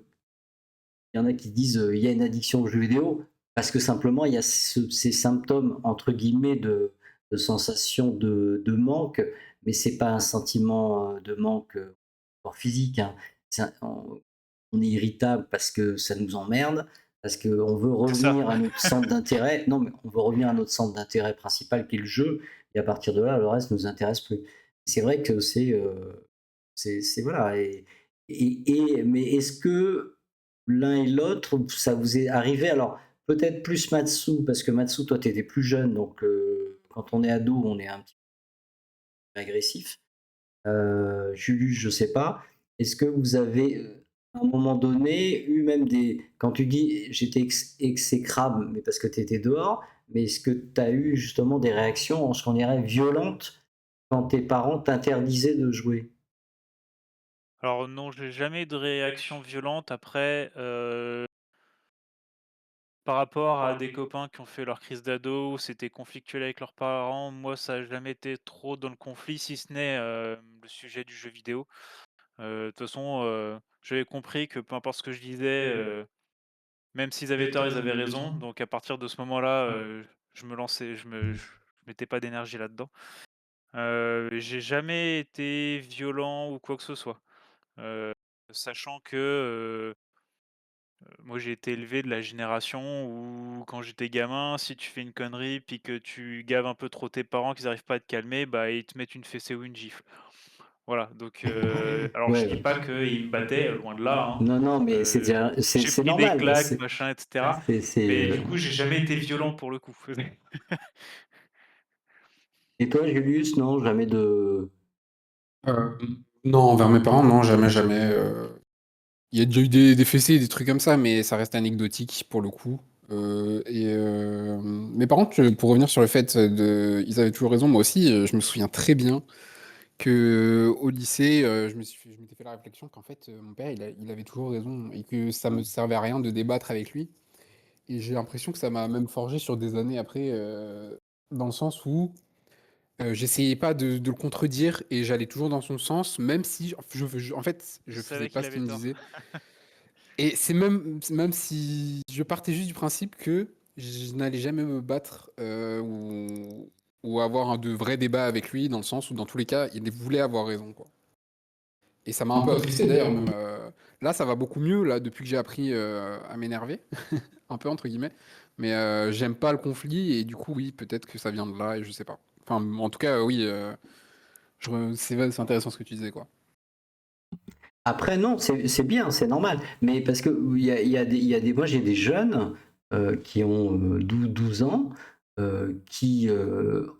y en a qui disent il y a une addiction aux jeux vidéo parce que simplement il y a ces symptômes entre guillemets de sensation de manque, mais c'est pas un sentiment de manque physique, hein. On est irritable parce que ça nous emmerde, parce qu'on veut C'est ça. revenir à notre centre d'intérêt. Non, mais on veut revenir à notre centre d'intérêt principal qui est le jeu, et à partir de là, le reste ne nous intéresse plus. C'est vrai que voilà. Mais est-ce que l'un et l'autre, ça vous est arrivé? Alors, peut-être plus Matsu, parce que Matsu, toi, tu étais plus jeune, donc quand on est ado, on est un petit peu agressif. Julius, je sais pas. Est-ce que vous avez, à un moment donné, eu même des quand tu dis: «J'étais exécrable», mais parce que tu étais dehors, mais est-ce que tu as eu justement des réactions, ce qu'on dirait violentes, quand tes parents t'interdisaient de jouer? Alors non, j'ai jamais eu de réaction violente. Après, par rapport à des copains qui ont fait leur crise d'ado, c'était conflictuel avec leurs parents, moi ça a jamais été trop dans le conflit, si ce n'est, le sujet du jeu vidéo. De toute façon, j'avais compris que peu importe ce que je disais, Même s'ils avaient tort, ils avaient raison. Donc à partir de ce moment-là, je me lançais, je mettais pas d'énergie là-dedans. J'ai jamais été violent ou quoi que ce soit. Heu, Sachant que, moi j'ai été élevé de la génération où quand j'étais gamin, si tu fais une connerie puis que tu gaves un peu trop tes parents, qu'ils arrivent pas à te calmer, bah, ils te mettent une fessée ou une gifle. Voilà, donc alors je dis Ouais. pas qu'ils me battaient, loin de là, hein. Non, non, mais J'ai c'est pris des normal. claques, machin et cetera, mais du coup, j'ai jamais été violent pour le coup. Et toi, Julius, non, jamais de. Euh, non, envers mes parents, non, jamais, jamais. Il y a déjà eu des fessées, des trucs comme ça, mais ça reste anecdotique pour le coup. Mais par contre, pour revenir sur le fait ils avaient toujours raison, moi aussi, je me souviens très bien que au lycée, je m'étais fait la réflexion qu'en fait, mon père, il avait toujours raison et que ça me servait à rien de débattre avec lui. Et j'ai l'impression que ça m'a même forgé sur des années après, dans le sens où j'essayais pas de le contredire et j'allais toujours dans son sens, même si en fait, Je je faisais savais pas qu'il ce avait qu'il me tort. disait. Et même si je partais juste du principe que je n'allais jamais me battre ou avoir de vrais débats avec lui, dans le sens où dans tous les cas, il voulait avoir raison, quoi. Et ça m'a un peu attristé d'ailleurs, même. Là, ça va beaucoup mieux, là, depuis que j'ai appris à m'énerver, un peu entre guillemets. Mais j'aime pas le conflit et du coup, oui, peut-être que ça vient de là et je sais pas. Enfin, en tout cas, oui, c'est intéressant ce que tu disais, quoi. Après, non, c'est bien, c'est normal. Mais parce que moi, j'ai des jeunes qui ont 12 ans qui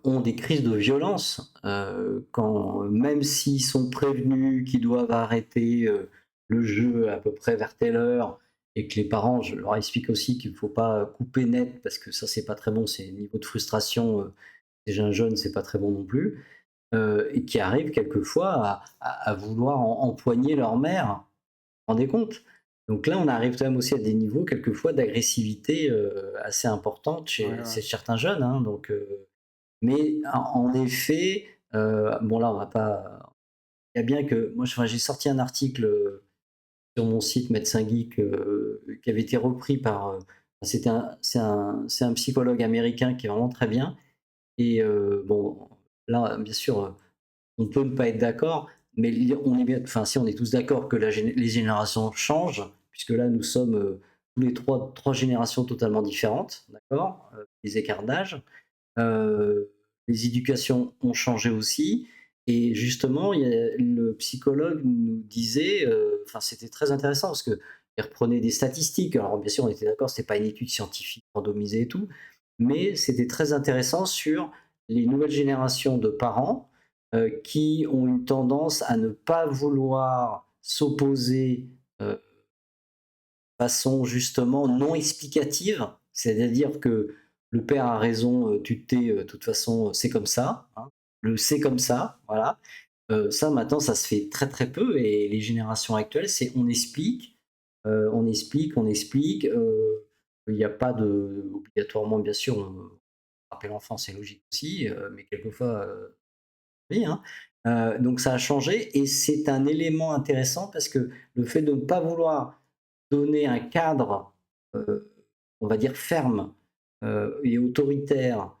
ont des crises de violence même s'ils sont prévenus qu'ils doivent arrêter le jeu à peu près vers telle heure et que les parents, je leur explique aussi qu'il ne faut pas couper net parce que ça, c'est pas très bon, c'est niveau de frustration. Déjà un jeune, c'est pas très bon non plus et qui arrivent quelquefois à vouloir empoigner leur mère. Vous vous rendez compte? Donc là, on arrive quand même aussi à des niveaux quelquefois d'agressivité assez importante Ouais, chez ouais. certains jeunes. Hein, donc, mais en effet, bon là, on va pas. Il y a bien que moi, j'ai sorti un article sur mon site Médecin Geek qui avait été repris par. C'est un psychologue américain qui est vraiment très bien. Et bon, là, bien sûr, on peut ne pas être d'accord, mais on est bien, enfin, si on est tous d'accord que les générations changent, puisque là, nous sommes tous les trois générations totalement différentes, d'accord, les écarts d'âge. Euh, les éducations ont changé aussi. Et justement, le psychologue nous disait, enfin, c'était très intéressant parce que il reprenait des statistiques. Alors, bien sûr, on était d'accord, c'était pas une étude scientifique randomisée et tout, mais c'était très intéressant sur les nouvelles générations de parents qui ont une tendance à ne pas vouloir s'opposer de façon justement non explicative, c'est-à-dire que le père a raison, tu te tais, de toute façon, c'est comme ça, hein. Le c'est comme ça, voilà. Ça maintenant, ça se fait très très peu et les générations actuelles, c'est on explique, on explique, on explique. Il n'y a pas de obligatoirement, bien sûr, rappeler l'enfant, c'est logique aussi, mais quelquefois, oui, hein. Donc ça a changé et c'est un élément intéressant parce que le fait de ne pas vouloir donner un cadre, on va dire ferme et autoritaire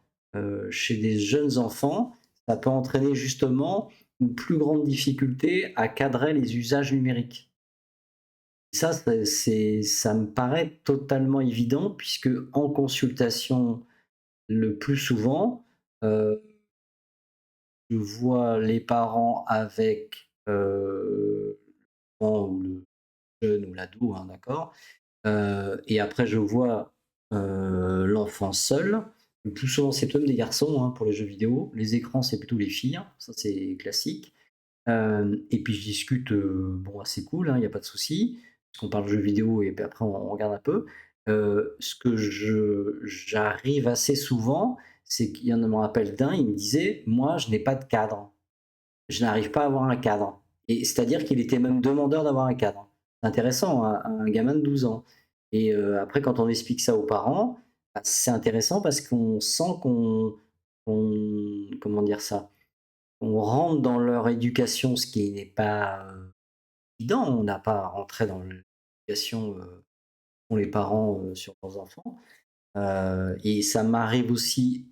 chez des jeunes enfants, ça peut entraîner justement une plus grande difficulté à cadrer les usages numériques. Ça, ça me paraît totalement évident puisque en consultation, le plus souvent, je vois les parents avec l'enfant ou le jeune ou l'ado, hein, d'accord. Et après, je vois l'enfant seul. Le plus souvent, c'est plutôt des garçons hein, pour les jeux vidéo. Les écrans, c'est plutôt les filles. Ça, c'est classique. Et puis, je discute, bon, assez cool, il n'y a pas de souci. Parce qu'on parle de jeux vidéo et puis après, on regarde un peu. Ce que j'arrive assez souvent, c'est qu'il y en a, me rappelle d'un, il me disait, moi, je n'ai pas de cadre. Je n'arrive pas à avoir un cadre. Et c'est-à-dire qu'il était même demandeur d'avoir un cadre. C'est intéressant, un gamin de 12 ans. Et après, quand on explique ça aux parents, bah, c'est intéressant parce qu'on sent comment dire ça, on rentre dans leur éducation, ce qui n'est pas évident. On n'a pas rentré dans l'éducation. qu'ont les parents sur leurs enfants. Et ça m'arrive aussi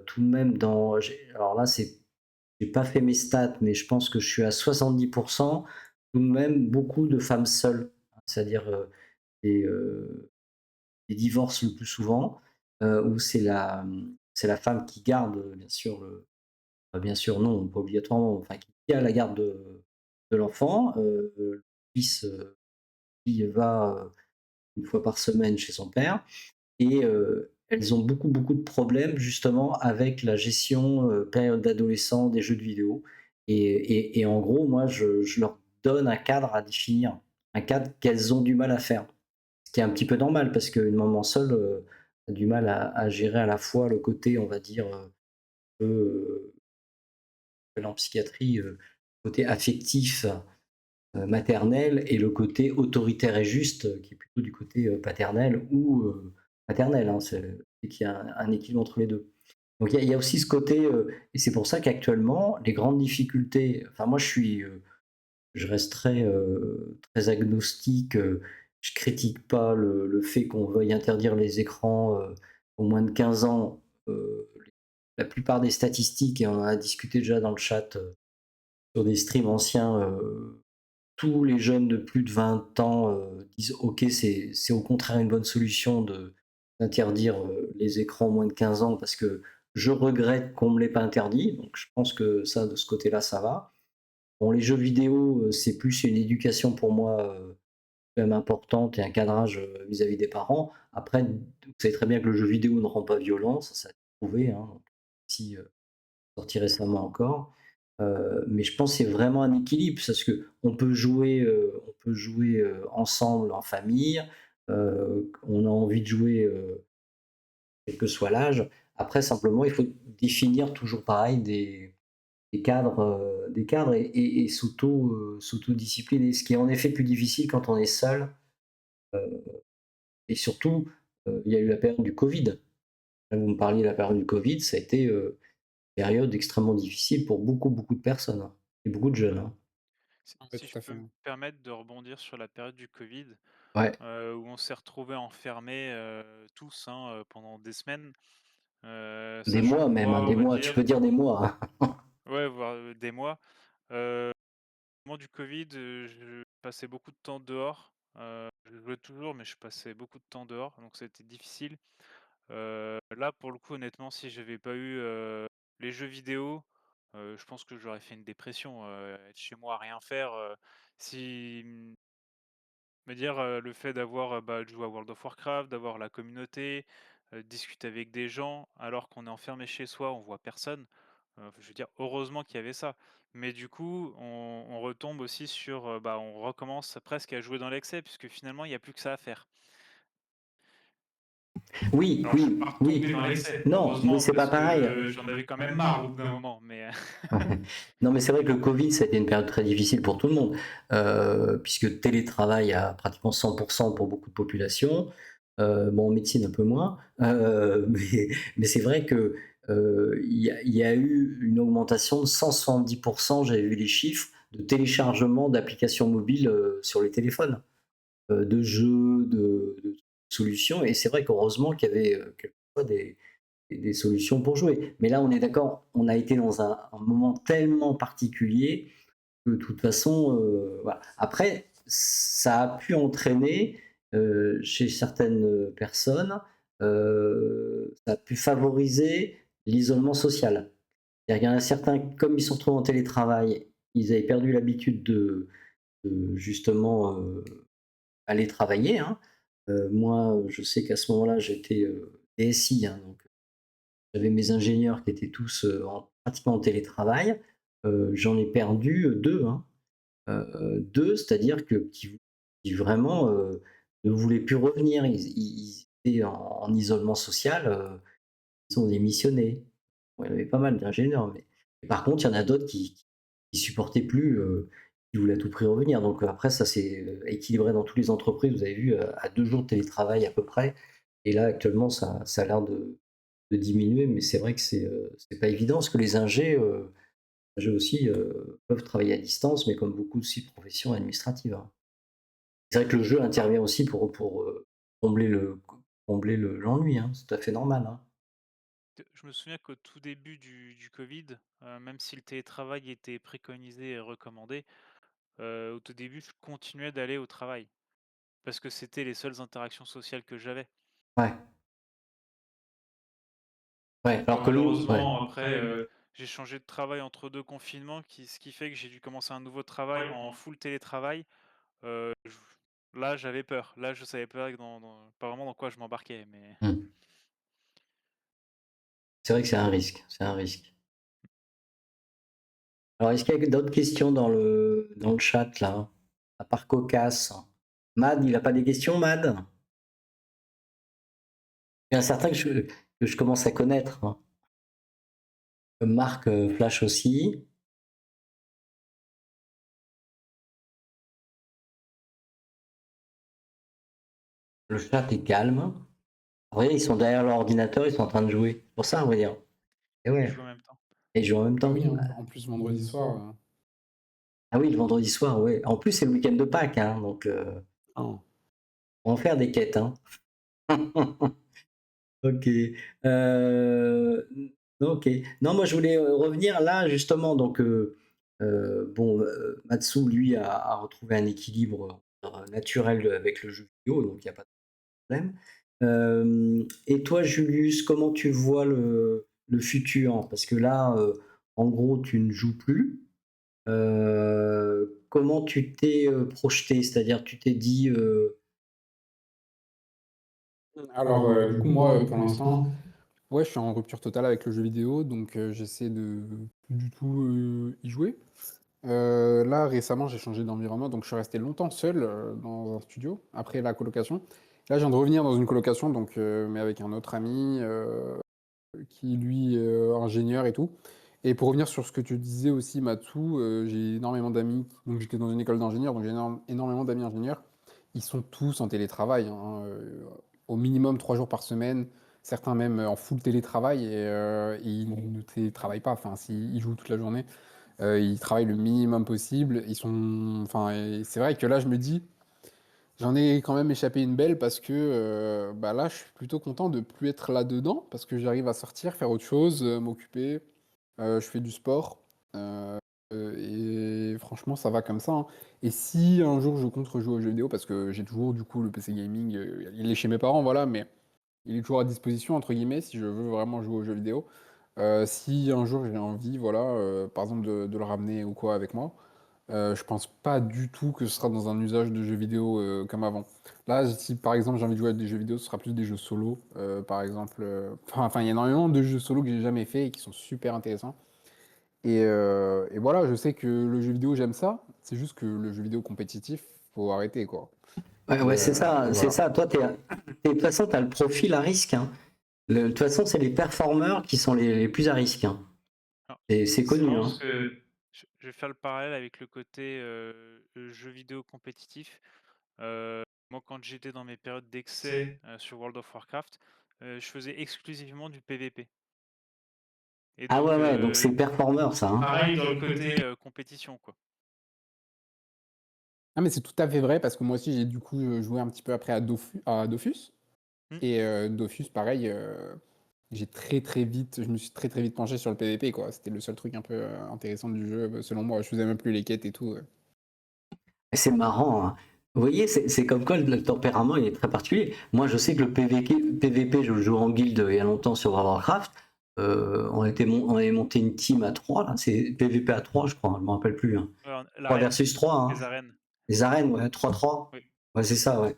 tout de même alors là, j'ai pas fait mes stats, mais je pense que je suis à 70% tout de même beaucoup de femmes seules. C'est-à-dire des, euh, des divorces le plus souvent, où c'est la femme qui garde, bien sûr, bien sûr, non, pas obligatoirement, enfin, qui a la garde de l'enfant. Le fils, qui va une fois par semaine chez son père. Et elles ont beaucoup, beaucoup de problèmes justement avec la gestion, période d'adolescent, des jeux de vidéo. Et en gros, moi, je leur donne un cadre à définir, un cadre qu'elles ont du mal à faire. Ce qui est un petit peu normal parce qu'une maman seule, a du mal à gérer à la fois le côté, on va dire, peu, en psychiatrie, côté affectif, maternel et le côté autoritaire et juste, qui est plutôt du côté, paternel ou, maternel, hein. C'est qu'il y a un équilibre entre les 2. Donc il y a aussi ce côté, et c'est pour ça qu'actuellement, les grandes difficultés enfin moi je reste très, très agnostique, je critique pas le fait qu'on veuille interdire les écrans, aux moins de 15 ans. La plupart des statistiques, et on en a discuté déjà dans le chat, sur des streams anciens, tous les jeunes de plus de 20 ans disent OK, c'est au contraire une bonne solution d'interdire les écrans moins de 15 ans parce que je regrette qu'on ne me l'ait pas interdit. Donc je pense que ça, de ce côté-là, ça va. Bon, les jeux vidéo, c'est plus une éducation pour moi quand même importante et un cadrage vis-à-vis des parents. Après, vous savez très bien que le jeu vidéo ne rend pas violent, ça a été prouvé, hein, si, sorti récemment encore. Mais je pense que c'est vraiment un équilibre parce que on peut jouer ensemble en famille. On a envie de jouer, quel que soit l'âge. Après, simplement, il faut définir toujours pareil des cadres et s'auto-discipliner. Ce qui est en effet plus difficile quand on est seul. Et surtout, il y a eu la période du Covid. Là, vous me parliez de la période du Covid, ça a été période extrêmement difficile pour beaucoup, beaucoup de personnes, hein, et beaucoup de jeunes, hein. Si Ouais, si je tout à peux fait. me permettre de rebondir sur la période du Covid, Ouais, où on s'est retrouvés enfermés, tous, hein, pendant des semaines, des sachant mois que même, hein, moi, on des va mois, tu dire peux dire des mois, hein. ouais, voire, des mois. Au moment du Covid, je passais beaucoup de temps dehors. Je jouais toujours, mais je passais beaucoup de temps dehors, donc c'était difficile. Là, pour le coup, honnêtement, si j'avais pas eu, les jeux vidéo, je pense que j'aurais fait une dépression, être chez moi à rien faire, si, me dire, le fait d'avoir, bah, de jouer à World of Warcraft, d'avoir la communauté, discuter avec des gens alors qu'on est enfermé chez soi, on voit personne. Je veux dire, heureusement qu'il y avait ça. Mais du coup, on retombe aussi sur, bah, on recommence presque à jouer dans l'excès puisque finalement il y a plus que ça à faire. Oui, Alors je suis oui, pas retombé oui. dans l'excès, Non, mais heureusement, c'est pas parce pareil. que j'en avais quand même marre au bout d'un moment, mais Ouais. Non, mais c'est vrai que le Covid, ça a été une période très difficile pour tout le monde, puisque télétravail à pratiquement 100% pour beaucoup de populations. Bon, en médecine un peu moins, mais c'est vrai que il y a eu une augmentation de 170%, j'avais vu les chiffres, de téléchargement d'applications mobiles sur les téléphones, de jeux, de solutions. Et c'est vrai qu'heureusement qu'il y avait quelquefois des solutions pour jouer. Mais là, on est d'accord, on a été dans un moment tellement particulier que de toute façon, voilà. Après, ça a pu entraîner chez certaines personnes, ça a pu favoriser l'isolement social. C'est-à-dire qu'il y en a certains, comme ils se retrouvent en télétravail, ils avaient perdu l'habitude de justement aller travailler, hein. Moi, je sais qu'à ce moment-là, j'étais DSI, hein, donc j'avais mes ingénieurs qui étaient tous, pratiquement en télétravail. J'en ai perdu, 2, hein. 2, c'est-à-dire que qui vraiment, ne voulaient plus revenir. Ils étaient en isolement social, ils ont démissionné. Bon, il y en avait pas mal d'ingénieurs, mais par contre, il y en a d'autres qui supportaient plus, qui voulaient à tout prix revenir. Donc après ça s'est, équilibré dans toutes les entreprises. Vous avez vu, à 2 jours de télétravail à peu près. Et là actuellement ça a l'air de diminuer, mais c'est vrai que c'est pas évident parce que les ingés aussi, peuvent travailler à distance, mais comme beaucoup aussi de professions administratives, hein. C'est vrai que le jeu intervient aussi pour, combler l'ennui, hein, c'est tout à fait normal, hein. Je me souviens qu'au tout début du covid, même si le télétravail était préconisé et recommandé, au tout début, je continuais d'aller au travail parce que c'était les seules interactions sociales que j'avais. Ouais, ouais, alors que l'autre ouais. Malheureusement, après, j'ai changé de travail entre 2 confinements ce qui fait que j'ai dû commencer un nouveau travail en full télétravail. Je Là, j'avais peur. Là, je savais pas pas vraiment dans quoi je m'embarquais, mais Mmh. C'est vrai que c'est un risque, c'est un risque. Alors est-ce qu'il y a d'autres questions dans le chat là? À part Cocasse. Mad, il a pas des questions, Mad? Il y en a certains que je commence à connaître, hein. Comme Marc, Flash aussi. Le chat est calme. Vous ils sont derrière leur ordinateur, ils sont en train de jouer. C'est pour ça, on va dire. Et ils ouais, jouent en même temps. et ils jouent en même Ah temps. oui, hein, en plus vendredi soir. Ah oui, le vendredi soir, ouais. En plus, c'est le week-end de Pâques, hein, donc Ah. on va faire des quêtes, hein. Ok. Euh, ok. Non, moi je voulais revenir là justement. Donc, bon, Matsu, lui, a retrouvé un équilibre naturel avec le jeu vidéo, donc il n'y a pas de problème. Et toi, Julius, comment tu vois le futur? Parce que là, en gros, tu ne joues plus. Comment tu t'es projeté? C'est-à-dire, tu t'es dit, Alors, du coup, moi, pour l'instant, ouais, je suis en rupture totale avec le jeu vidéo, donc j'essaie de plus du tout y jouer. Là, récemment, j'ai changé d'environnement, donc je suis resté longtemps seul dans un studio après la colocation. Là, je viens de revenir dans une colocation, donc, mais avec un autre ami qui, lui, est ingénieur et tout. Et pour revenir sur ce que tu disais aussi, Matou, j'ai énormément d'amis. Donc, j'étais dans une école d'ingénieurs, donc j'ai énormément d'amis ingénieurs. Ils sont tous en télétravail, hein, au minimum 3 jours par semaine, certains même en full télétravail, et ils ne télétravaillent pas. Enfin, s'ils jouent toute la journée, ils travaillent le minimum possible. Ils sont, enfin, et c'est vrai que là, je me dis, j'en ai quand même échappé une belle parce que bah là, je suis plutôt content de plus être là-dedans parce que j'arrive à sortir, faire autre chose, m'occuper. Je fais du sport. Et franchement, ça va comme ça, hein. Et si un jour je compte rejouer aux jeux vidéo, parce que j'ai toujours du coup le PC gaming, il est chez mes parents, voilà, mais il est toujours à disposition, entre guillemets, si je veux vraiment jouer aux jeux vidéo. Si un jour j'ai envie, voilà, par exemple de le ramener ou quoi avec moi, je pense pas du tout que ce sera dans un usage de jeux vidéo comme avant. Là, si par exemple j'ai envie de jouer à des jeux vidéo, ce sera plus des jeux solo, par exemple. Enfin, il y a énormément de jeux solo que j'ai jamais fait et qui sont super intéressants. Et voilà, je sais que le jeu vidéo, j'aime ça. C'est juste que le jeu vidéo compétitif, faut arrêter, quoi. ouais, Et, ouais, c'est ça, et c'est voilà. ça. Toi, de toute façon, tu as le profil à risque, hein. De toute façon, c'est les performeurs qui sont les plus à risque, hein. Alors, C'est c'est connu, marrant hein. parce que je vais faire le parallèle avec le côté, jeu vidéo compétitif. Moi, quand j'étais dans mes périodes d'excès, sur World of Warcraft, je faisais exclusivement du PVP et Ah ouais, donc ouais, donc c'est performeur, ça, hein. pareil dans le côté, compétition, quoi. Ah, mais c'est tout à fait vrai parce que moi aussi, j'ai du coup joué un petit peu après à Dofus. Mmh. Et Dofus, pareil, je me suis très très vite penché sur le PVP, quoi. C'était le seul truc un peu intéressant du jeu, selon moi. Je faisais même plus les quêtes et tout. C'est marrant, hein. Vous voyez, c'est comme quoi le tempérament il est très particulier. Moi, je sais que le PVP, je le joue en guilde il y a longtemps sur World of Warcraft. On avait monté une team à 3, là. C'est PVP à 3, je crois, je ne me rappelle plus, hein. Trois L'arène, versus 3, hein. les arènes, Les arènes, ouais, 3-3. oui. Ouais, c'est ça, ouais.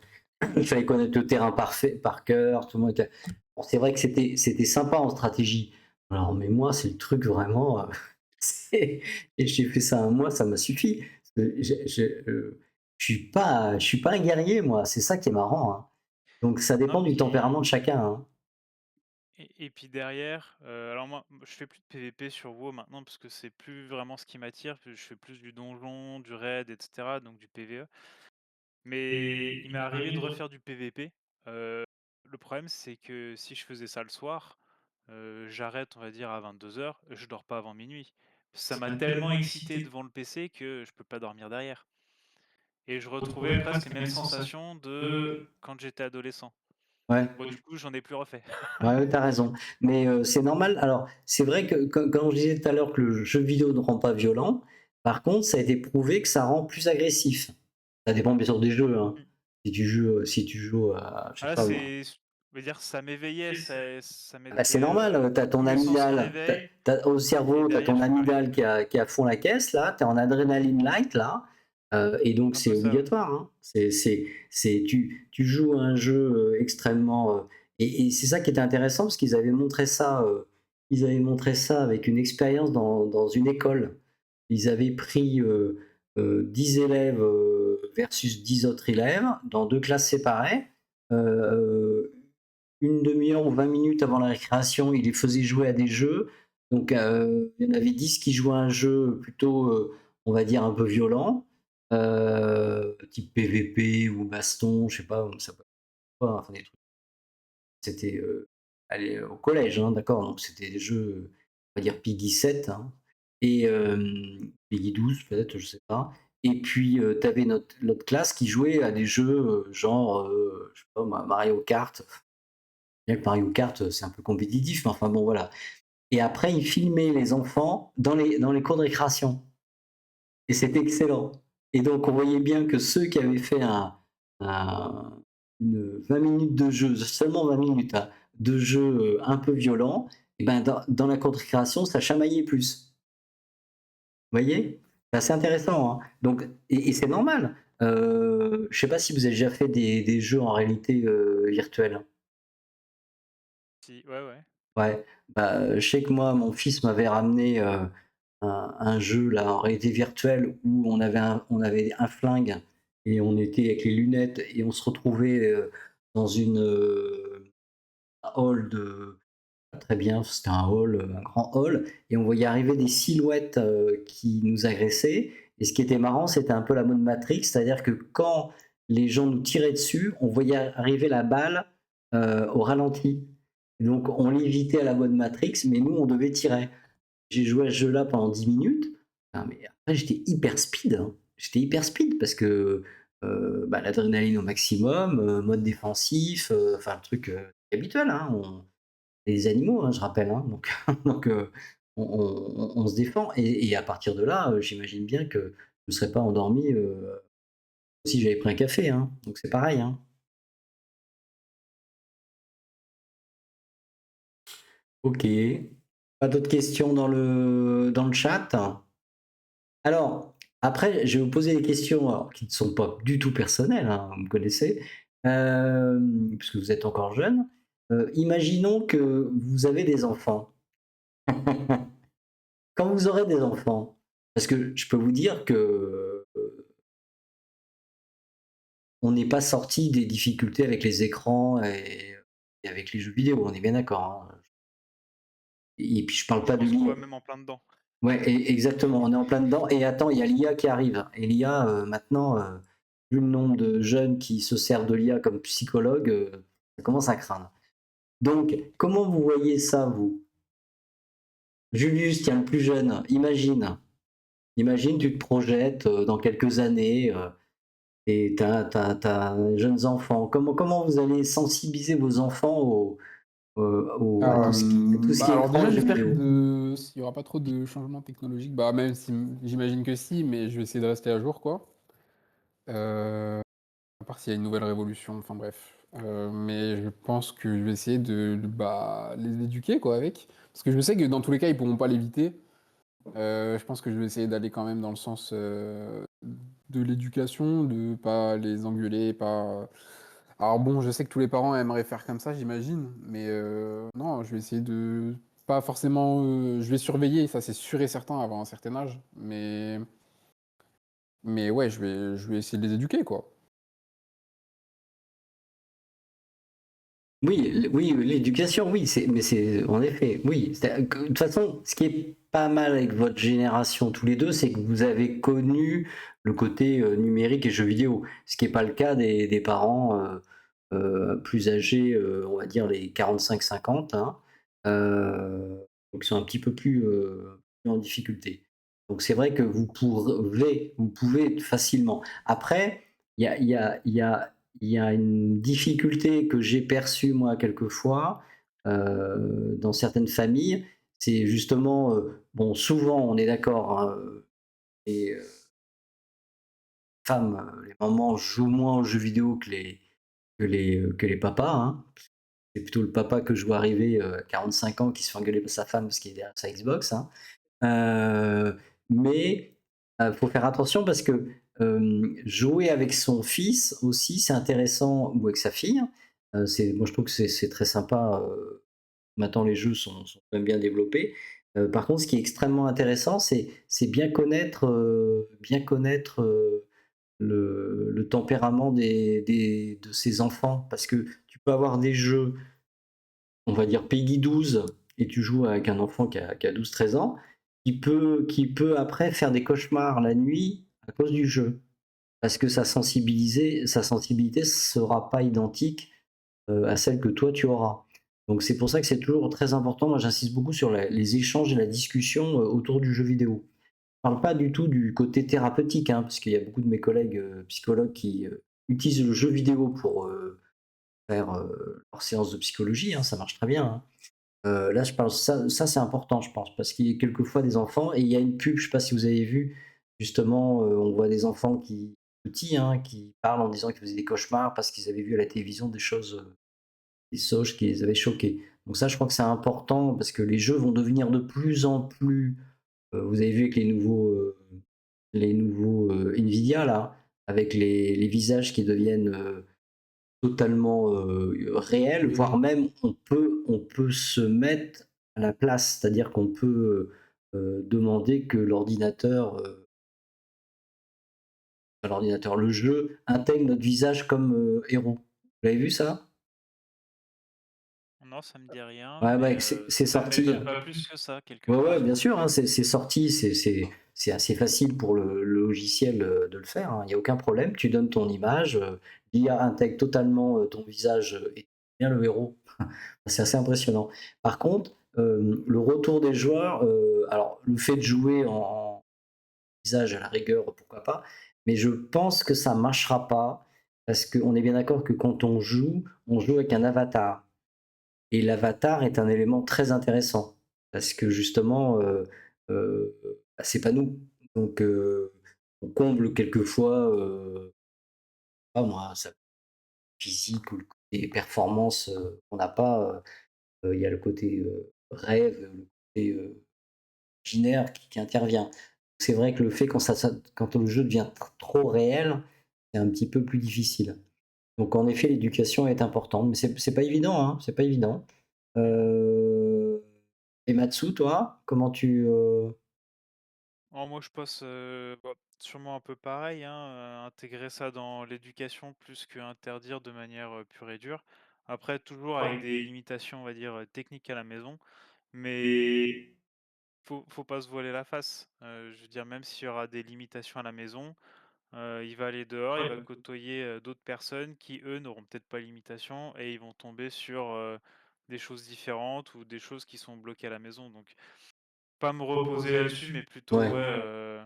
Il fallait connaître le terrain parfait, par cœur, tout le monde était. Bon, c'est vrai que c'était sympa en stratégie. Alors, mais moi, c'est le truc vraiment. Et j'ai fait ça un mois, ça m'a suffi. Parce que je suis pas un guerrier, moi. C'est ça qui est marrant, hein. Donc, ça Non, dépend du tempérament puis de chacun, hein. et puis derrière, alors moi, je fais plus de PVP sur WoW maintenant parce que c'est plus vraiment ce qui m'attire, je fais plus du donjon, du raid et cetera, donc du PvE. Mais il m'est arrivé de refaire du PVP. Le problème, c'est que si je faisais ça le soir, j'arrête, on va dire, à 22 heures, je dors pas avant minuit. Ça m'a tellement excité devant le PC que je peux pas dormir derrière. et je retrouvais presque les mêmes sensations de quand j'étais adolescent. Ouais. Bon, du coup, j'en ai plus refait. Ouais, ouais, tu raison. Mais c'est normal. Alors, c'est vrai que quand je disais tout à l'heure que le jeu vidéo ne rend pas violent, par contre, ça a été prouvé que ça rend plus agressif. Ça dépend bien sûr des jeux, hein. Mmh. Si tu joues à, je sais Ah, pas moi. je veux dire, ça m'éveillait, ça Ah bah, c'est mettait, normal, tu as ton tout le sens en amygdale, éveil au et cerveau, tu as derrière ton je peux rien. amygdale qui est à fond la caisse là, tu es en adrénaline light là, et donc Un c'est peu ça, ouais. obligatoire, hein. Tu joues à un jeu extrêmement, et c'est ça qui était intéressant parce ils avaient montré ça avec une expérience dans une école. Ils avaient pris 10 élèves versus 10 autres élèves dans deux classes séparées. euh, une demi-heure ou 20 minutes avant la récréation, il les faisait jouer à des jeux. Donc, il y en avait 10 qui jouaient à un jeu plutôt, on va dire, un peu violent, type PVP ou baston, je sais pas, ça peut pas, enfin, des trucs. C'était allez, au collège, hein, d'accord, donc c'était des jeux, on va dire Piggy 7, hein, et Piggy 12 peut-être, je sais pas. Et puis, tu avais notre classe qui jouait à des jeux genre, je sais pas, Mario Kart. Bien que Mario Kart, c'est un peu compétitif, mais enfin bon, voilà. Et après, ils filmaient les enfants dans les cours de récréation. Et c'était excellent. Et donc, on voyait bien que ceux qui avaient fait une 20 minutes de jeu, seulement 20 minutes, hein, de jeu un peu violent, et ben dans la cour de récréation, ça chamaillait plus. Vous voyez? C'est assez intéressant, hein. Donc, et c'est normal. Je sais pas si vous avez déjà fait des jeux en réalité virtuelle. Si, ouais, ouais. Ouais, bah, je sais que moi, mon fils m'avait ramené un jeu là en réalité virtuelle où on avait un flingue et on était avec les lunettes et on se retrouvait dans un hall de pas très bien, c'était un hall, un grand hall, et on voyait arriver des silhouettes qui nous agressaient. Et ce qui était marrant, c'était un peu la mode Matrix, c'est-à-dire que quand les gens nous tiraient dessus, on voyait arriver la balle au ralenti. Et donc on l'évitait à la mode Matrix, mais nous on devait tirer. J'ai joué à ce jeu-là pendant 10 minutes. Ah, mais après, j'étais hyper speed, hein. J'étais hyper speed parce que bah, l'adrénaline au maximum, mode défensif, enfin le truc habituel, hein. Les animaux, hein, je rappelle, hein. Donc, donc on se défend. Et à partir de là, j'imagine bien que je ne me serais pas endormi si j'avais pris un café, hein. Donc c'est pareil, hein. Ok. Pas d'autres questions dans le chat? Alors, après, je vais vous poser des questions alors, qui ne sont pas du tout personnelles, hein, vous me connaissez, puisque vous êtes encore jeune. Imaginons que vous avez des enfants. Quand vous aurez des enfants, parce que je peux vous dire que on n'est pas sorti des difficultés avec les écrans et avec les jeux vidéo, on est bien d'accord, hein. Et puis je parle Je pas de pense qu'on l'IA. va même en plein dedans. Ouais, exactement, on est en plein dedans. Et attends, il y a l'IA qui arrive. Et l'IA, maintenant, vu le nombre de jeunes qui se servent de l'IA comme psychologue, ça commence à craindre. Donc, comment vous voyez ça, vous? Julius, tiens, le plus jeune, imagine, tu te projettes dans quelques années, et t'as jeunes enfants. Comment vous allez sensibiliser vos enfants à tout ce qui est Alors écran déjà, et jeux j'espère vidéo? qu'il n'y aura pas trop de changements technologiques. Bah, même si j'imagine que si, mais je vais essayer de rester à jour, quoi. À part s'il y a une nouvelle révolution, enfin bref. Mais je pense que je vais essayer de les éduquer, quoi, avec. Parce que je sais que dans tous les cas, ils pourront pas l'éviter. Je pense que je vais essayer d'aller quand même dans le sens de l'éducation, de pas les engueuler, pas. Alors bon, je sais que tous les parents aimeraient faire comme ça, j'imagine, mais non, je vais essayer de pas forcément. Je vais surveiller, ça c'est sûr et certain avant un certain âge, mais ouais, je vais essayer de les éduquer, quoi. Oui, oui, l'éducation, oui, mais c'est en effet, oui. De toute façon, ce qui est pas mal avec votre génération tous les deux, c'est que vous avez connu le côté numérique et jeux vidéo, ce qui n'est pas le cas des parents plus âgés, on va dire les 45-50, hein, donc ils sont un petit peu plus en difficulté. Donc c'est vrai que vous pouvez facilement. Après, il y a, il y a, il y a, il y a une difficulté que j'ai perçue moi quelquefois dans certaines familles, c'est justement, bon, souvent on est d'accord, hein, les femmes, les mamans jouent moins aux jeux vidéo que les papas, hein. C'est plutôt le papa que je vois arriver à 45 ans qui se fait engueuler par sa femme parce qu'il est derrière sa Xbox, hein. Mais faut faire attention parce que jouer avec son fils aussi, c'est intéressant, ou avec sa fille, hein. Moi, je trouve que c'est très sympa. Maintenant, les jeux sont quand même bien développés. Par contre, ce qui est extrêmement intéressant, c'est bien connaître le tempérament de ses enfants. Parce que tu peux avoir des jeux, on va dire Peggy 12, et tu joues avec un enfant qui a 12-13 ans, qui peut après faire des cauchemars la nuit à cause du jeu. Parce que sa sensibilité sera pas identique à celle que toi tu auras. Donc c'est pour ça que c'est toujours très important. Moi, j'insiste beaucoup sur les échanges et la discussion autour du jeu vidéo. Je parle pas du tout du côté thérapeutique, hein, parce qu'il y a beaucoup de mes collègues psychologues qui utilisent le jeu vidéo pour faire leur séance de psychologie, hein, ça marche très bien, hein. Là, je parle ça c'est important, je pense, parce qu'il y a quelquefois des enfants et il y a une pub, je sais pas si vous avez vu, justement, on voit des enfants petits, hein, qui parlent en disant qu'ils faisaient des cauchemars parce qu'ils avaient vu à la télévision des choses qui les avaient choqués. Donc ça, je crois que c'est important parce que les jeux vont devenir de plus en plus, vous avez vu avec les nouveaux Nvidia là, avec les visages qui deviennent totalement réels, voire même on peut se mettre à la place, c'est-à-dire qu'on peut demander que l'ordinateur, le jeu, intègre notre visage comme héros. Vous l'avez vu ça? Non, ça me dit rien, Ouais, mais bah, c'est ça ne sorti. m'étonne pas plus que ça, quelque Ouais, ouais, part. bien sûr, hein, c'est sorti, c'est assez facile pour le logiciel de le faire, hein, il n'y a aucun problème. Tu donnes ton image, l'IA intègre totalement ton visage et bien le héros. C'est assez impressionnant. Par contre, le retour des joueurs, alors le fait de jouer en visage à la rigueur, pourquoi pas, mais je pense que ça marchera pas parce qu'on est bien d'accord que quand on joue avec un avatar. Et l'avatar est un élément très intéressant parce que justement, bah, c'est pas nous. Donc, on comble quelquefois, pas moi, ça physique ou le côté performance, qu'on n'a pas, il y a le côté, rêve, le côté, imaginaire qui intervient. C'est vrai que le fait quand le jeu devient trop réel, c'est un petit peu plus difficile. Donc en effet, l'éducation est importante, mais c'est pas évident, hein, c'est pas évident. Heu et Matsu, toi, comment tu, Oh, moi, je pense bah, sûrement un peu pareil, hein, intégrer ça dans l'éducation plus qu'interdire de manière pure et dure. Après, toujours avec des limitations, on va dire, techniques à la maison, mais faut pas se voiler la face. Je veux dire, même s'il y aura des limitations à la maison, il va aller dehors, il va côtoyer d'autres personnes qui, eux, n'auront peut-être pas de limitations et ils vont tomber sur des choses différentes ou des choses qui sont bloquées à la maison. Donc, pas me reposer là-dessus, mais plutôt, ouais, ouais,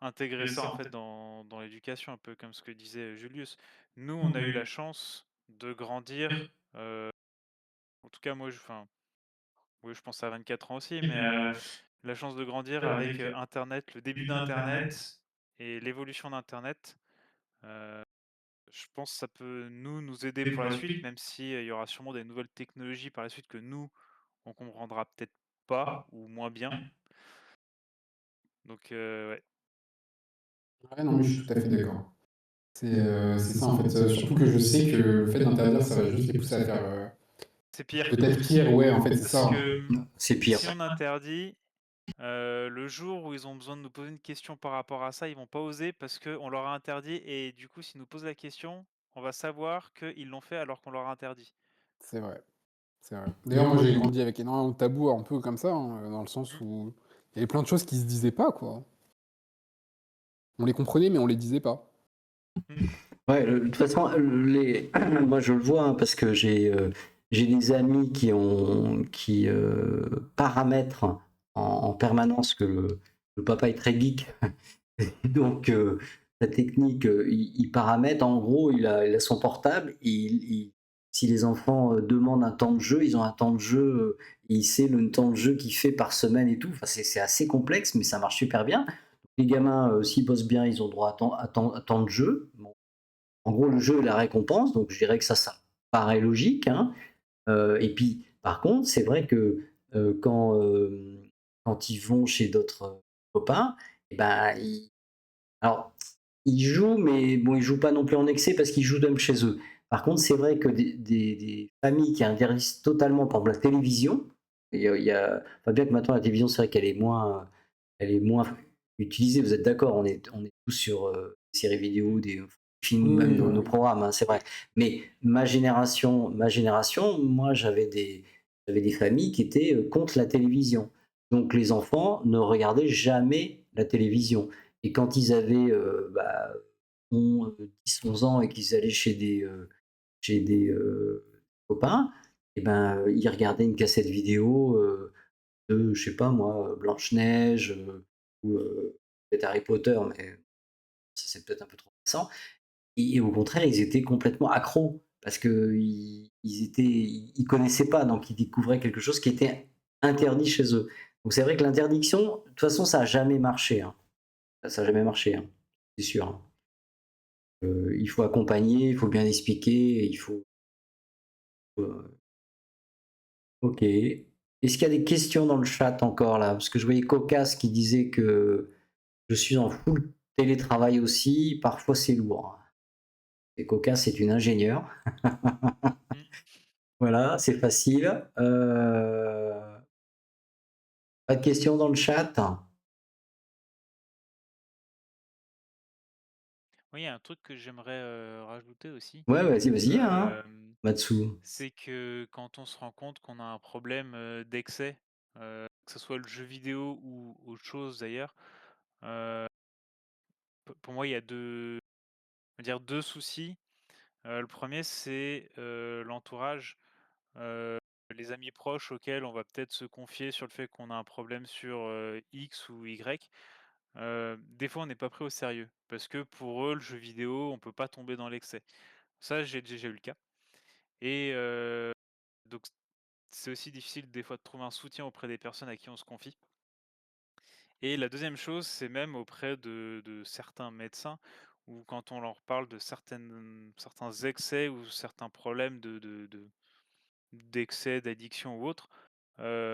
intégrer ça en fait dans l'éducation, un peu comme ce que disait Julius. Nous, on a eu la chance de grandir, en tout cas moi, enfin, oui, je pense à 24 ans aussi, mais la chance de grandir avec Internet, le début d'Internet et l'évolution d'Internet. Euh, je pense que ça peut nous aider pour la suite, même si il y aura sûrement des nouvelles technologies par la suite que nous, on comprendra peut-être pas ou moins bien. Donc, ouais, Ouais, non, mais je suis tout à fait d'accord. C'est ça en fait. Surtout que je sais que le fait d'interdire, ça va juste les pousser à faire c'est pire. peut-être pire. Ouais, en fait, c'est Parce ça. que c'est pire. si on interdit, le jour où ils ont besoin de nous poser une question par rapport à ça, ils vont pas oser parce qu'on leur a interdit et du coup, s'ils nous posent la question, on va savoir qu'ils l'ont fait alors qu'on leur a interdit. C'est vrai. C'est vrai. D'ailleurs, moi, j'ai grandi avec énormément de tabous un peu comme ça, hein, dans le sens où il y avait plein de choses qui se disaient pas, quoi. On les comprenait, mais on les disait pas. Ouais, de toute façon, moi je le vois, hein, parce que j'ai des amis qui paramètrent en permanence que le papa est très geek. Donc, la technique, il paramètre, en gros, il a son portable, si les enfants demandent un temps de jeu, ils ont un temps de jeu, et il sait le temps de jeu qu'il fait par semaine et tout. Enfin, c'est assez complexe, mais ça marche super bien. Les gamins, s'ils bossent bien, ils ont droit à temps de jeu. Bon, en gros, le jeu est la récompense, donc je dirais que ça paraît logique, hein. Et puis, par contre, c'est vrai que quand ils vont chez d'autres copains, et ben, alors, ils jouent, mais bon, ils jouent pas non plus en excès parce qu'ils jouent même chez eux. Par contre, c'est vrai que des familles qui interdisent totalement, par exemple, la télévision, enfin, bien que maintenant la télévision, c'est vrai qu'elle est moins utilisée, vous êtes d'accord, on est tous sur des séries vidéo, des films, ou même Oui, nos oui. programmes, hein, c'est vrai. Mais ma génération, moi, j'avais des familles qui étaient contre la télévision. Donc les enfants ne regardaient jamais la télévision. Et quand ils avaient 10-11 ans et qu'ils allaient chez des copains, et ben, ils regardaient une cassette vidéo de, je sais pas moi, Blanche-Neige, ou peut-être Harry Potter, mais ça c'est peut-être un peu trop récent. Et au contraire, ils étaient complètement accros parce qu'ils connaissaient pas, donc ils découvraient quelque chose qui était interdit chez eux. Donc c'est vrai que l'interdiction, de toute façon, ça a jamais marché, hein. Ça a jamais marché, hein, c'est sûr, hein. Il faut accompagner, il faut bien expliquer, il faut, OK. Est-ce qu'il y a des questions dans le chat encore là? Parce que je voyais Cocas qui disait que je suis en full télétravail aussi, parfois c'est lourd. Et Cocas, c'est une ingénieure. Mmh. Voilà, c'est facile. Pas de questions dans le chat? Oui, il y a un truc que j'aimerais, rajouter aussi, Ouais, vas-y, vas-y, hein, hem, Matsu. c'est que quand on se rend compte qu'on a un problème, d'excès, que ce soit le jeu vidéo ou autre chose d'ailleurs, heu, p pour moi, il y a 2 on va dire 2 soucis. Le 1er, c'est, l'entourage, heu, les amis proches auxquels on va peut-être se confier sur le fait qu'on a un problème sur, X ou Y. Des fois, on n'est pas pris au sérieux parce que pour eux, le jeu vidéo, on peut pas tomber dans l'excès. Ça, j'ai déjà eu le cas et donc c'est aussi difficile des fois de trouver un soutien auprès des personnes à qui on se confie et la deuxième chose, c'est même auprès de certains médecins où quand on leur parle de certains excès ou certains problèmes d'excès, d'addiction ou autre, heu,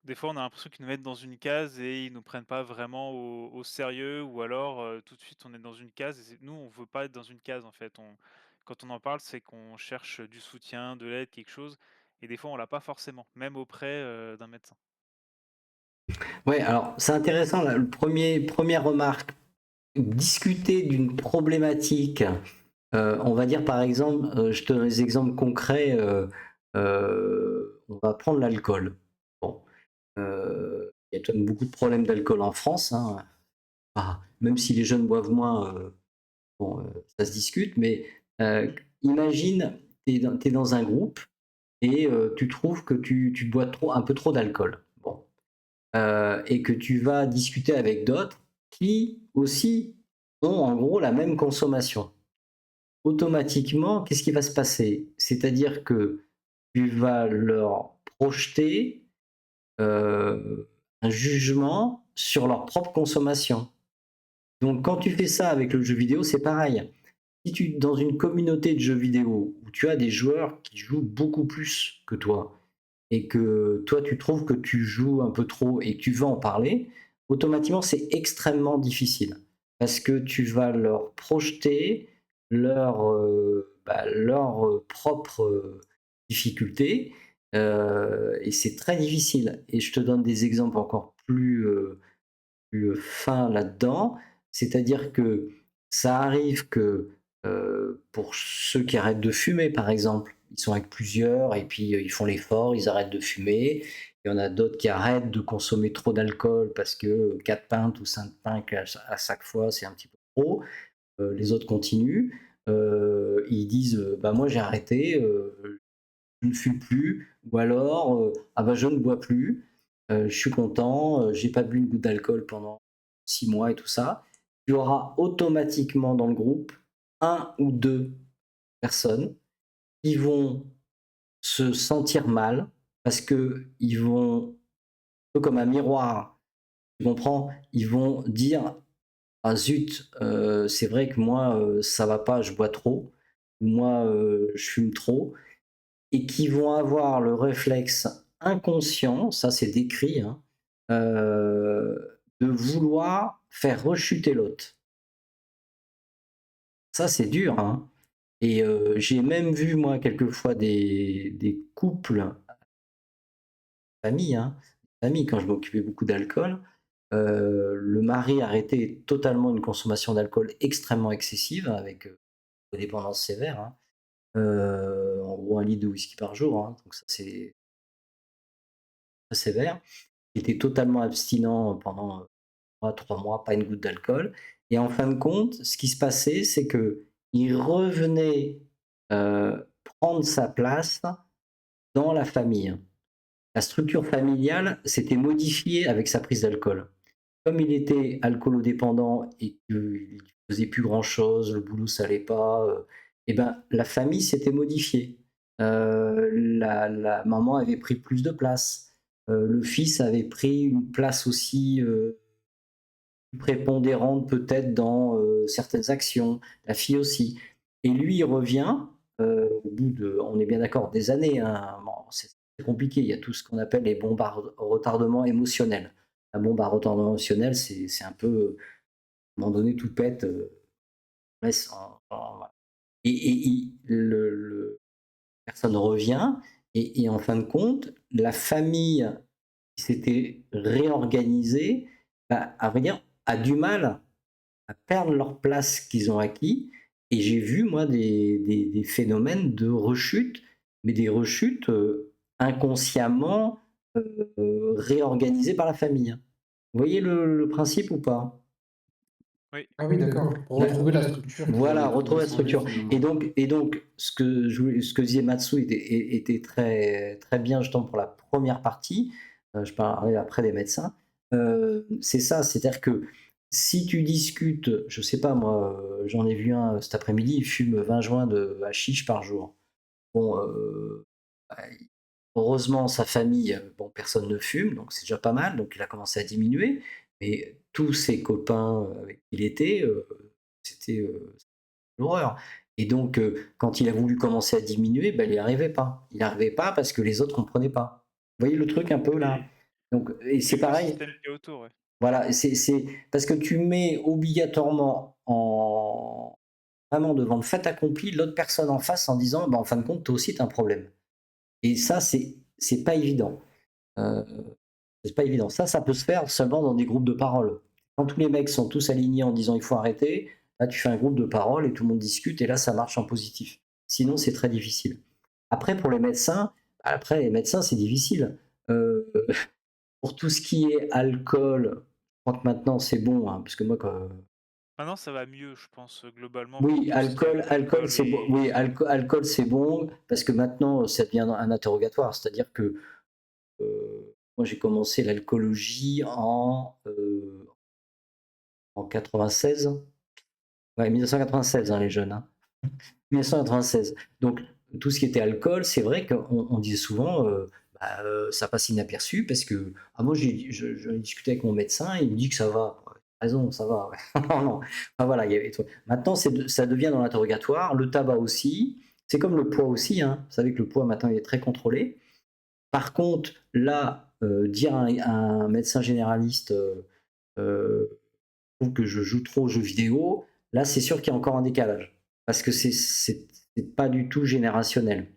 des fois on a l'impression qu'ils nous mettent dans une case et ils nous prennent pas vraiment au sérieux ou alors, tout de suite on est dans une case et c'est nous on veut pas être dans une case en fait. Quand on en parle, c'est qu'on cherche du soutien, de l'aide, quelque chose et des fois on l'a pas forcément, même auprès, d'un médecin. Ouais, alors c'est intéressant là, première remarque, discuter d'une problématique, on va dire par exemple, je te donne des exemples concrets, on va prendre l'alcool. Bon, il y a quand même beaucoup de problèmes d'alcool en France, hein. Même si les jeunes boivent moins, bon, ça se discute, mais imagine, tu es dans un groupe et tu trouves que tu bois un peu trop d'alcool. Bon, et que tu vas discuter avec d'autres qui aussi ont en gros la même consommation. Automatiquement, qu'est-ce qui va se passer? C'est-à-dire que tu vas leur projeter un jugement sur leur propre consommation. Donc quand tu fais ça avec le jeu vidéo, c'est pareil. Si tu dans une communauté de jeux vidéo où tu as des joueurs qui jouent beaucoup plus que toi et que toi tu trouves que tu joues un peu trop et que tu veux en parler, automatiquement c'est extrêmement difficile parce que tu vas leur projeter leurs propres difficultés, et c'est très difficile. Et je te donne des exemples encore plus fin là-dedans. C'est-à-dire que ça arrive que, pour ceux qui arrêtent de fumer, par exemple, ils sont avec plusieurs et puis, ils font l'effort, ils arrêtent de fumer. Il y en a d'autres qui arrêtent de consommer trop d'alcool parce que 4 pintes ou 5 pintes à chaque fois, c'est un petit peu trop. Les autres continuent. Ils disent, «Bah, moi j'ai arrêté, je ne fume plus» ou alors, «Ah bah, je ne bois plus». je suis content, j'ai pas bu une goutte d'alcool pendant 6 mois et tout ça. Il y aura automatiquement dans le groupe un ou 2 personnes qui vont se sentir mal parce qu'ils vont, un peu comme un miroir, tu comprends? Ils vont dire: «Ah zut, c'est vrai que moi, ça va pas, je bois trop, ou moi, je fume trop», et qui vont avoir le réflexe inconscient, ça c'est décrit, hein, de vouloir faire rechuter l'autre. Ça c'est dur, hein, et j'ai même vu moi quelquefois des couples, familles, hein, familles quand je m'occupais beaucoup d'alcool, le mari arrêtait totalement une consommation d'alcool extrêmement excessive avec, dépendance sévère, hein, en gros 1 litre de whisky par jour, hein, donc ça c'est très sévère. Il était totalement abstinent pendant, 3 mois, pas une goutte d'alcool, et en fin de compte, ce qui se passait, c'est qu'il revenait, prendre sa place dans la famille. La structure familiale s'était modifiée avec sa prise d'alcool. Comme il était alcoolodépendant et qu'il faisait plus grand-chose, le boulot ça allait pas, et ben, la famille s'était modifiée. La maman avait pris plus de place, le fils avait pris une place aussi, plus prépondérante peut-être dans, certaines actions, la fille aussi, et lui il revient, au bout de, on est bien d'accord, des années, hein, bon, c'est compliqué, il y a tout ce qu'on appelle les bombes à retardement émotionnel. La bombe à retardement émotionnel, c'est un peu, à un moment donné tout pète, laisse voilà, et il le personne revient, et en fin de compte, la famille qui s'était réorganisée, bah, à vrai dire, a du mal à perdre leur place qu'ils ont acquis, et j'ai vu moi des phénomènes de rechute, mais des rechutes, inconsciemment, réorganisées par la famille, hein. Vous voyez le principe ou pas? Oui. Ah oui, d'accord. Pour Bah, retrouver la structure voilà, qui avait retrouver la changé structure. Et finalement. donc ce que disait Matsu était très, très bien justement pour la première partie, je parlerai après des médecins. C'est ça, c'est-à-dire que si tu discutes, je sais pas moi, j'en ai vu un, cet après-midi, il fume 20 joints de hashish par jour. Bon, bah, heureusement sa famille, bon, personne ne fume, donc c'est déjà pas mal, donc il a commencé à diminuer, mais tous ses copains, avec qui il était, c'était, l'horreur, et donc quand il a voulu commencer à diminuer, bah, il n'y arrivait pas. Il n'y arrivait pas parce que les autres comprenaient pas. Vous voyez le truc un peu là? Et Donc, et c'est pareil, l'écosystème qui est autour, ouais. voilà, c'est parce que tu mets obligatoirement en vraiment devant le fait accompli l'autre personne en face en disant: «Bah, en fin de compte, toi aussi tu as un problème», et ça, c'est pas évident. Heu, c'est pas évident. Ça peut se faire seulement dans des groupes de parole. Quand tous les mecs sont tous alignés en disant: «Il faut arrêter», là, tu fais un groupe de parole et tout le monde discute, et là, ça marche en positif. Sinon, c'est très difficile. Après, pour les médecins, c'est difficile. Heu, pour tout ce qui est alcool, je crois que maintenant, c'est bon, hein, parce que moi, quand Maintenant, ça va mieux, je pense, globalement pour oui, tout ce qui est alcool, alcool c'est bon, et oui, alcool, c'est bon parce que maintenant, ça devient un interrogatoire. C'est-à-dire que, moi, j'ai commencé l'alcoolologie en 96? Ouais, 1996, hein, les jeunes, hein. 1996. Donc tout ce qui était alcool, c'est vrai qu'on disait souvent, bah, ça passe inaperçu parce que, ah, moi j'en ai discuté avec mon médecin, il me dit que ça va. Ouais, raison, ça va, ouais. Non, non. Enfin voilà, il y avait maintenant ça devient dans l'interrogatoire, le tabac aussi, c'est comme le poids aussi, hein. Vous savez que le poids maintenant il est très contrôlé. Par contre, là, dire à un médecin généraliste, trouve que je joue trop aux jeux vidéo, là, c'est sûr qu'il y a encore un décalage. Parce que c'est pas du tout générationnel.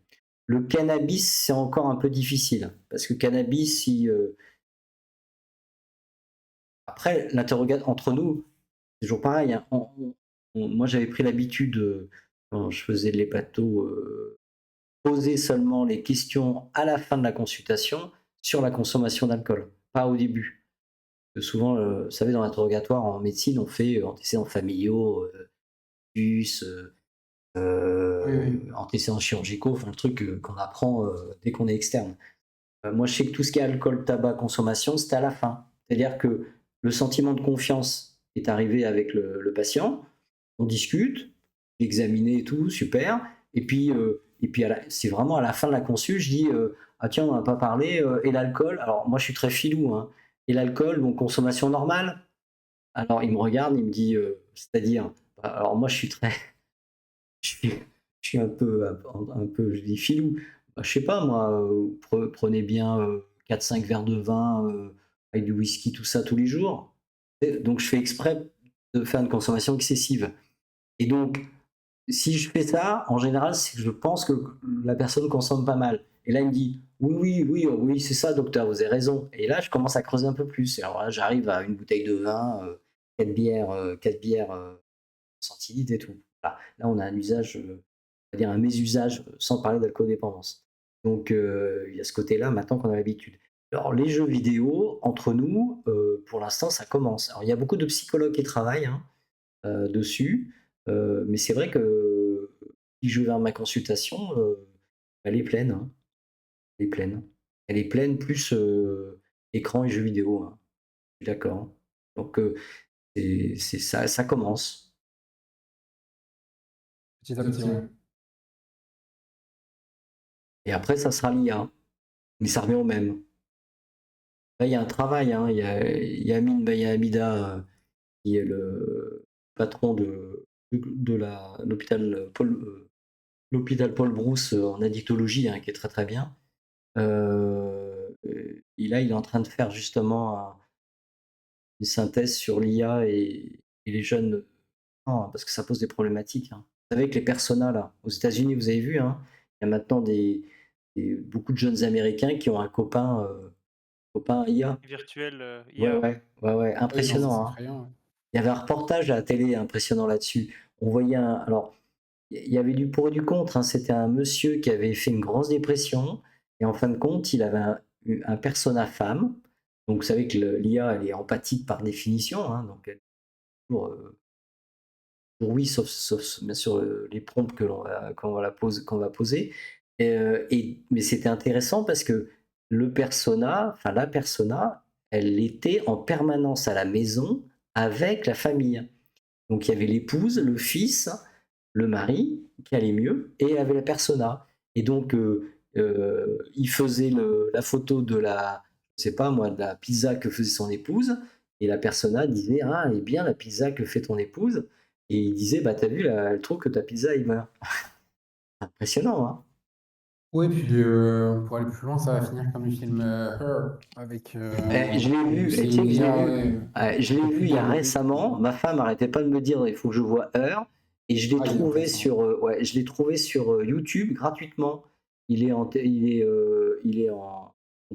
Le cannabis, c'est encore un peu difficile. Parce que cannabis, si, après, l'interrogatoire entre nous, c'est toujours pareil, hein. Moi, j'avais pris l'habitude, quand je faisais les plateaux, poser seulement les questions à la fin de la consultation sur la consommation d'alcool, pas au début. Parce que souvent, vous savez, dans l'interrogatoire en médecine, on fait antécédents familiaux, plus, Oui, oui. antécédents chirurgicaux, enfin le truc qu'on apprend dès qu'on est externe. Moi, je sais que tout ce qui est alcool, tabac, consommation, c'était à la fin. C'est-à-dire que le sentiment de confiance est arrivé avec le patient, on discute, examiné et tout, super. Et puis c'est vraiment à la fin de la consul, je dis ah tiens, on n'a pas parlé, et l'alcool. Alors moi, je suis très filou, hein. Et l'alcool, donc consommation normale. Alors il me regarde, il me dit c'est-à-dire. Alors moi, je suis très, je suis, je suis un peu, je dis filou. Bah, je sais pas, moi, prenez bien 4-5 verres de vin avec du whisky, tout ça tous les jours. Et donc, je fais exprès de faire une consommation excessive. Et donc, si je fais ça, en général, c'est que je pense que la personne consomme pas mal. Et là, il me dit oui, oui, oui, oui, c'est ça, docteur, vous avez raison. Et là, je commence à creuser un peu plus. Et alors là, j'arrive à une bouteille de vin, 4 bières, 100 et tout. Voilà. Là, on a un usage, on va dire un mésusage, sans parler d'alcool-dépendance. Donc, il y a ce côté-là maintenant qu'on a l'habitude. Alors, les jeux vidéo, entre nous, pour l'instant, ça commence. Alors, il y a beaucoup de psychologues qui travaillent hein, dessus, mais c'est vrai que si je vais vers ma consultation, elle est pleine. Hein. Elle est pleine. Elle est pleine plus écran et jeux vidéo. Hein. Je suis d'accord. Donc, ça, ça commence. Petit à petit, ouais. Et après, ça sera l'IA. Mais ça revient au même. Là, il y a un travail. Hein. Il y a Amin Hamida, qui est le patron de l'hôpital Paul Brousse en addictologie, hein, qui est très très bien. Et là, il est en train de faire justement une synthèse sur l'IA et les jeunes, non, parce que ça pose des problématiques. Hein. Vous savez que les personas, là, aux États-Unis, vous avez vu, hein, il y a maintenant beaucoup de jeunes Américains qui ont un copain IA. Virtuel, Ouais, IA, ouais. ouais, ouais, ouais, Oui, non, ça, c'est impressionnant. Hein. effrayant. Ouais. Il y avait un reportage à la télé impressionnant là-dessus. On voyait alors, il y avait du pour et du contre. Hein. C'était un monsieur qui avait fait une grosse dépression et en fin de compte, il avait un persona femme. Donc, vous savez que l'IA, elle est empathique par définition. Hein, donc, elle est toujours, oui, sauf bien sûr les prompts qu'on va poser. Mais c'était intéressant parce que la persona, elle était en permanence à la maison avec la famille. Donc il y avait l'épouse, le fils, le mari qui allait mieux, et il avait la persona. Et donc il faisait la photo de je sais pas moi, de la pizza que faisait son épouse, et la persona disait ah, elle est bien la pizza que fait ton épouse, et il disait bah t'as vu là, elle trouve que ta pizza il meurt. Impressionnant, hein. Ouais, puis pour aller plus loin, ça va finir comme le film Her, avec. Je l'ai vu, C'est et tu sais une que je l'ai IA, vu, je l'ai vu il y a récemment. Ma femme arrêtait pas de me dire il faut que je vois Heure, et je l'ai Ah, il est trouvé intéressant. sur, ouais, je l'ai trouvé sur YouTube gratuitement. Il est en, on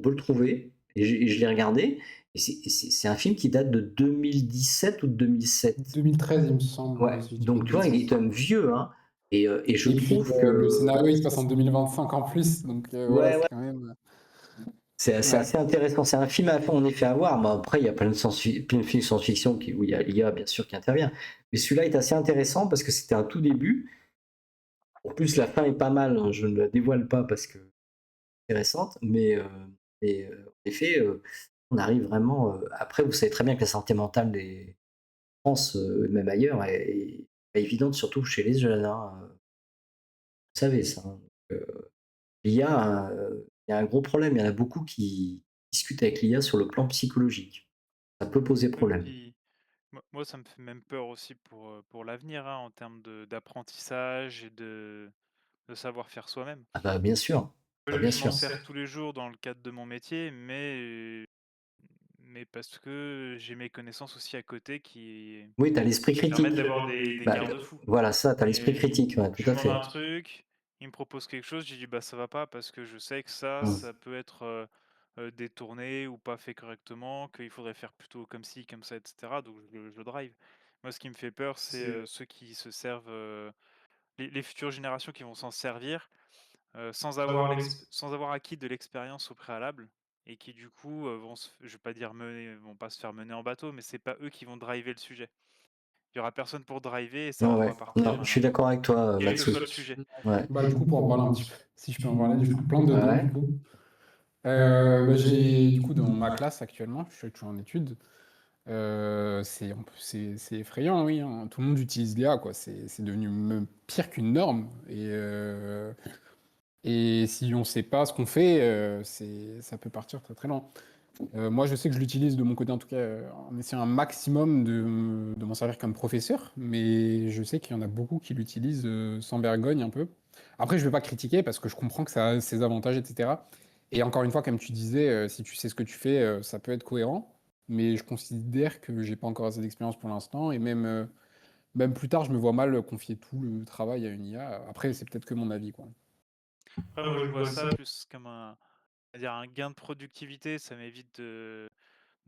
peut le trouver, et je l'ai regardé. Et c'est un film qui date de 2017 ou de 2007. 2013, il me semble, Ouais, si je dis pas donc de tu vois, il est bêtises. quand même vieux, hein. Et je Et puis trouve le que, scénario, il se passe en 2025 en plus, donc voilà, ouais, c'est ouais, quand même. c'est Ouais. assez intéressant. C'est un film en effet à voir. Mais après, il y a plein de films de science-fiction où il y a l'IA, bien sûr, qui intervient. Mais celui-là est assez intéressant parce que c'était un tout début. En plus, la fin est pas mal. Hein. Je ne la dévoile pas parce que c'est récente. Mais en effet, on arrive vraiment. Après, vous savez très bien que la santé mentale des France, même ailleurs, est pas évidente, surtout chez les jeunes. Hein. Vous savez ça. Hein. L'IA, il y a un gros problème. Il y en a beaucoup qui discutent avec l'IA sur le plan psychologique. Ça peut poser Oui, problème. puis moi, ça me fait même peur aussi pour l'avenir, hein, en termes d'apprentissage et de savoir faire soi-même. Ah bah, bien sûr. Bah, bien Je m'en sûr. sers tous les jours dans le cadre de mon métier, mais parce que j'ai mes connaissances aussi à côté Oui, tu as l'esprit qui permettent critique. d'avoir des Bah, garde-fous. voilà, ça, tu as l'esprit Et critique, ouais, tout je à demande fait. un truc, il me propose quelque chose, j'ai dit: «Bah, ça va pas parce que je sais que Mmh. ça peut être, détourné ou pas fait correctement, qu'il faudrait faire plutôt comme ci, comme ça et cetera», donc je drive. Moi, ce qui me fait peur, c'est, ceux qui se servent, les futures générations qui vont s'en servir, sans avoir acquis de l'expérience au préalable et qui du coup, je vais pas dire vont pas se faire mener en bateau, mais c'est pas eux qui vont driver le sujet. Il y aura personne pour driver et ça Ouais, va ouais. repartir, Non, je suis d'accord avec toi, quel que Matsu. soit le sujet. Ouais. Bah, du coup, pour en parler un petit peu, si je peux en parler, du coup, plein Ouais, dedans, ouais. du coup. J'ai, du coup, dans ma classe actuellement, je suis toujours en études, c'est effrayant, oui, hein. Tout le monde utilise l'IA, quoi. C'est devenu même pire qu'une norme. Et si on sait pas ce qu'on fait, ça peut partir très très loin. Moi, je sais que je l'utilise de mon côté, en tout cas, en essayant un maximum de m'en servir comme professeur, mais je sais qu'il y en a beaucoup qui l'utilisent sans vergogne un peu. Après, je ne vais pas critiquer parce que je comprends que ça a ses avantages, etc. Et encore une fois, comme tu disais, si tu sais ce que tu fais, ça peut être cohérent, mais je considère que j'ai pas encore assez d'expérience pour l'instant, et même plus tard, je me vois mal confier tout le travail à une IA. Après, c'est peut-être que mon avis, quoi. Après, moi, je vois ça plus comme un gain de productivité. Ça m'évite de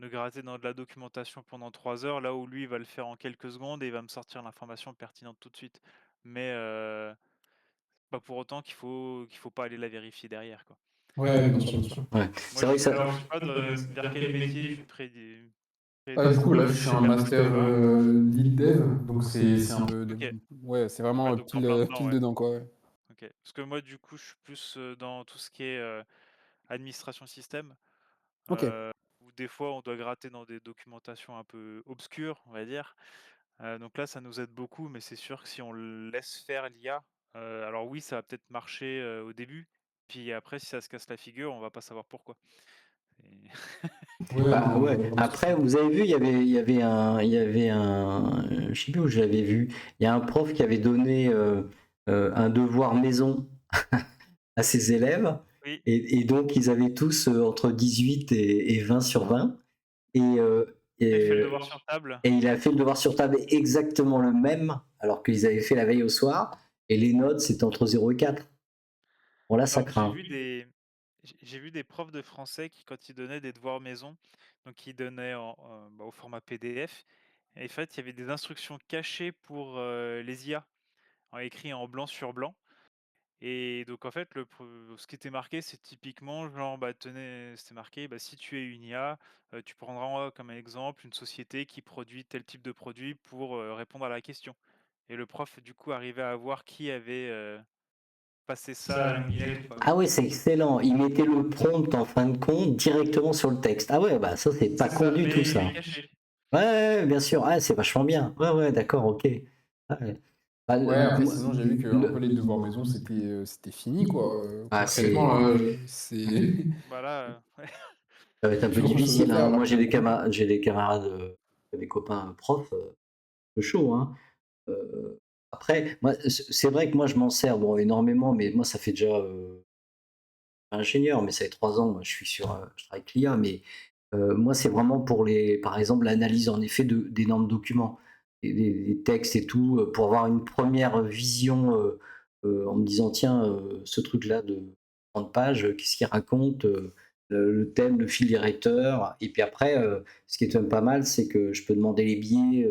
gratter dans de la documentation pendant 3 heures, là où lui, il va le faire en quelques secondes et il va me sortir l'information pertinente tout de suite. Mais pas pour autant qu'il faut pas aller la vérifier derrière, quoi. Ouais, bien sûr, bien sûr. Ouais. Moi, C'est vrai que ça. alors, je sais pas vers quel métier tu Du coup, là, je suis prédestiné un là où tu master vas. lead dev, donc c'est un peu... Ok, Ouais, c'est ouais, vraiment donc en plein dedans, pile ouais. dedans, quoi. Ouais. Ok. Parce que moi, du coup, je suis plus dans tout ce qui est administration système, Ok. où des fois, on doit gratter dans des documentations un peu obscures, on va dire. Donc là, ça nous aide beaucoup, mais c'est sûr que si on laisse faire l'IA, alors oui, ça va peut-être marcher au début, puis après, si ça se casse la figure, on va pas savoir pourquoi. Et- Ouais, Bah non, je ouais. vois vraiment ce que Après, c'est. vous avez vu, je sais plus où je l'avais vu. Il y a un prof qui avait donné un devoir maison à ses élèves, Oui, et donc ils avaient tous entre 18 et 20 sur 20. Et, il fait le devoir sur table. et il a fait le devoir sur table exactement le même, alors qu'ils avaient fait la veille au soir. Et les notes, c'était entre 0 et 4. Bon, là, ça Alors, craint. j'ai vu des profs de français qui, quand ils donnaient des devoirs maison, donc ils donnaient au format PDF, et en fait, il y avait des instructions cachées pour les IA, écrit en blanc sur blanc. Et donc, en fait, ce qui était marqué, c'est typiquement genre, bah, tenez, c'était marqué, bah, si tu es une IA, tu prendras comme exemple une société qui produit tel type de produit pour répondre à la question. Et le prof, du coup, arrivait à voir qui avait passé ça à l'oubliette ou pas, Ah quoi. ouais, c'est excellent. Il mettait le prompt en fin de compte directement sur le texte. Ah ouais, bah ça, c'est pas C'est con ça, du tout, mais il ça. est caché. Ouais, ouais, bien sûr. Ah, c'est vachement bien. Ouais, ouais, d'accord, ok. Ouais. Bah, Ouais, après, sinon, j'ai vu que un peu les devoirs maison, c'était fini, quoi. ah, Concrètement, c'est... Voilà. Ouais. ça va être un peu Plus grand-chose à difficile, hein. faire, Moi, là. j'ai des camarades, des copains profs, peu chaud, hein. Euh, Après, moi, c'est vrai que moi, je m'en sers bon, énormément, mais moi, ça fait déjà ingénieur, mais ça fait 3 ans. Moi, je travaille avec l'IA, mais moi, c'est vraiment pour par exemple, l'analyse en effet d'énormes documents, des textes et tout, pour avoir une première vision en me disant, tiens, ce truc-là de 30 pages, qu'est-ce qu'il raconte, le thème, le fil directeur, et puis après, ce qui est quand même pas mal, c'est que je peux demander les biais,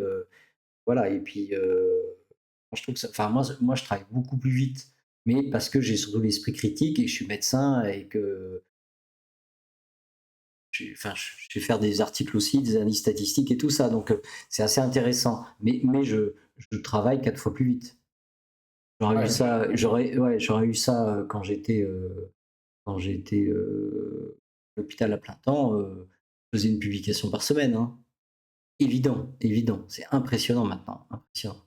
voilà, et puis je trouve que enfin, moi, je travaille beaucoup plus vite, mais parce que j'ai surtout l'esprit critique et que je suis médecin et que enfin, je vais faire des articles aussi, des analyses statistiques et tout ça, donc c'est assez intéressant. Mais je travaille 4 fois plus vite. J'aurais eu Ouais. ça, j'aurais eu ça quand j'étais à l'hôpital à plein temps. Je faisais une publication par semaine, hein. Évident, évident. C'est impressionnant maintenant. Impressionnant.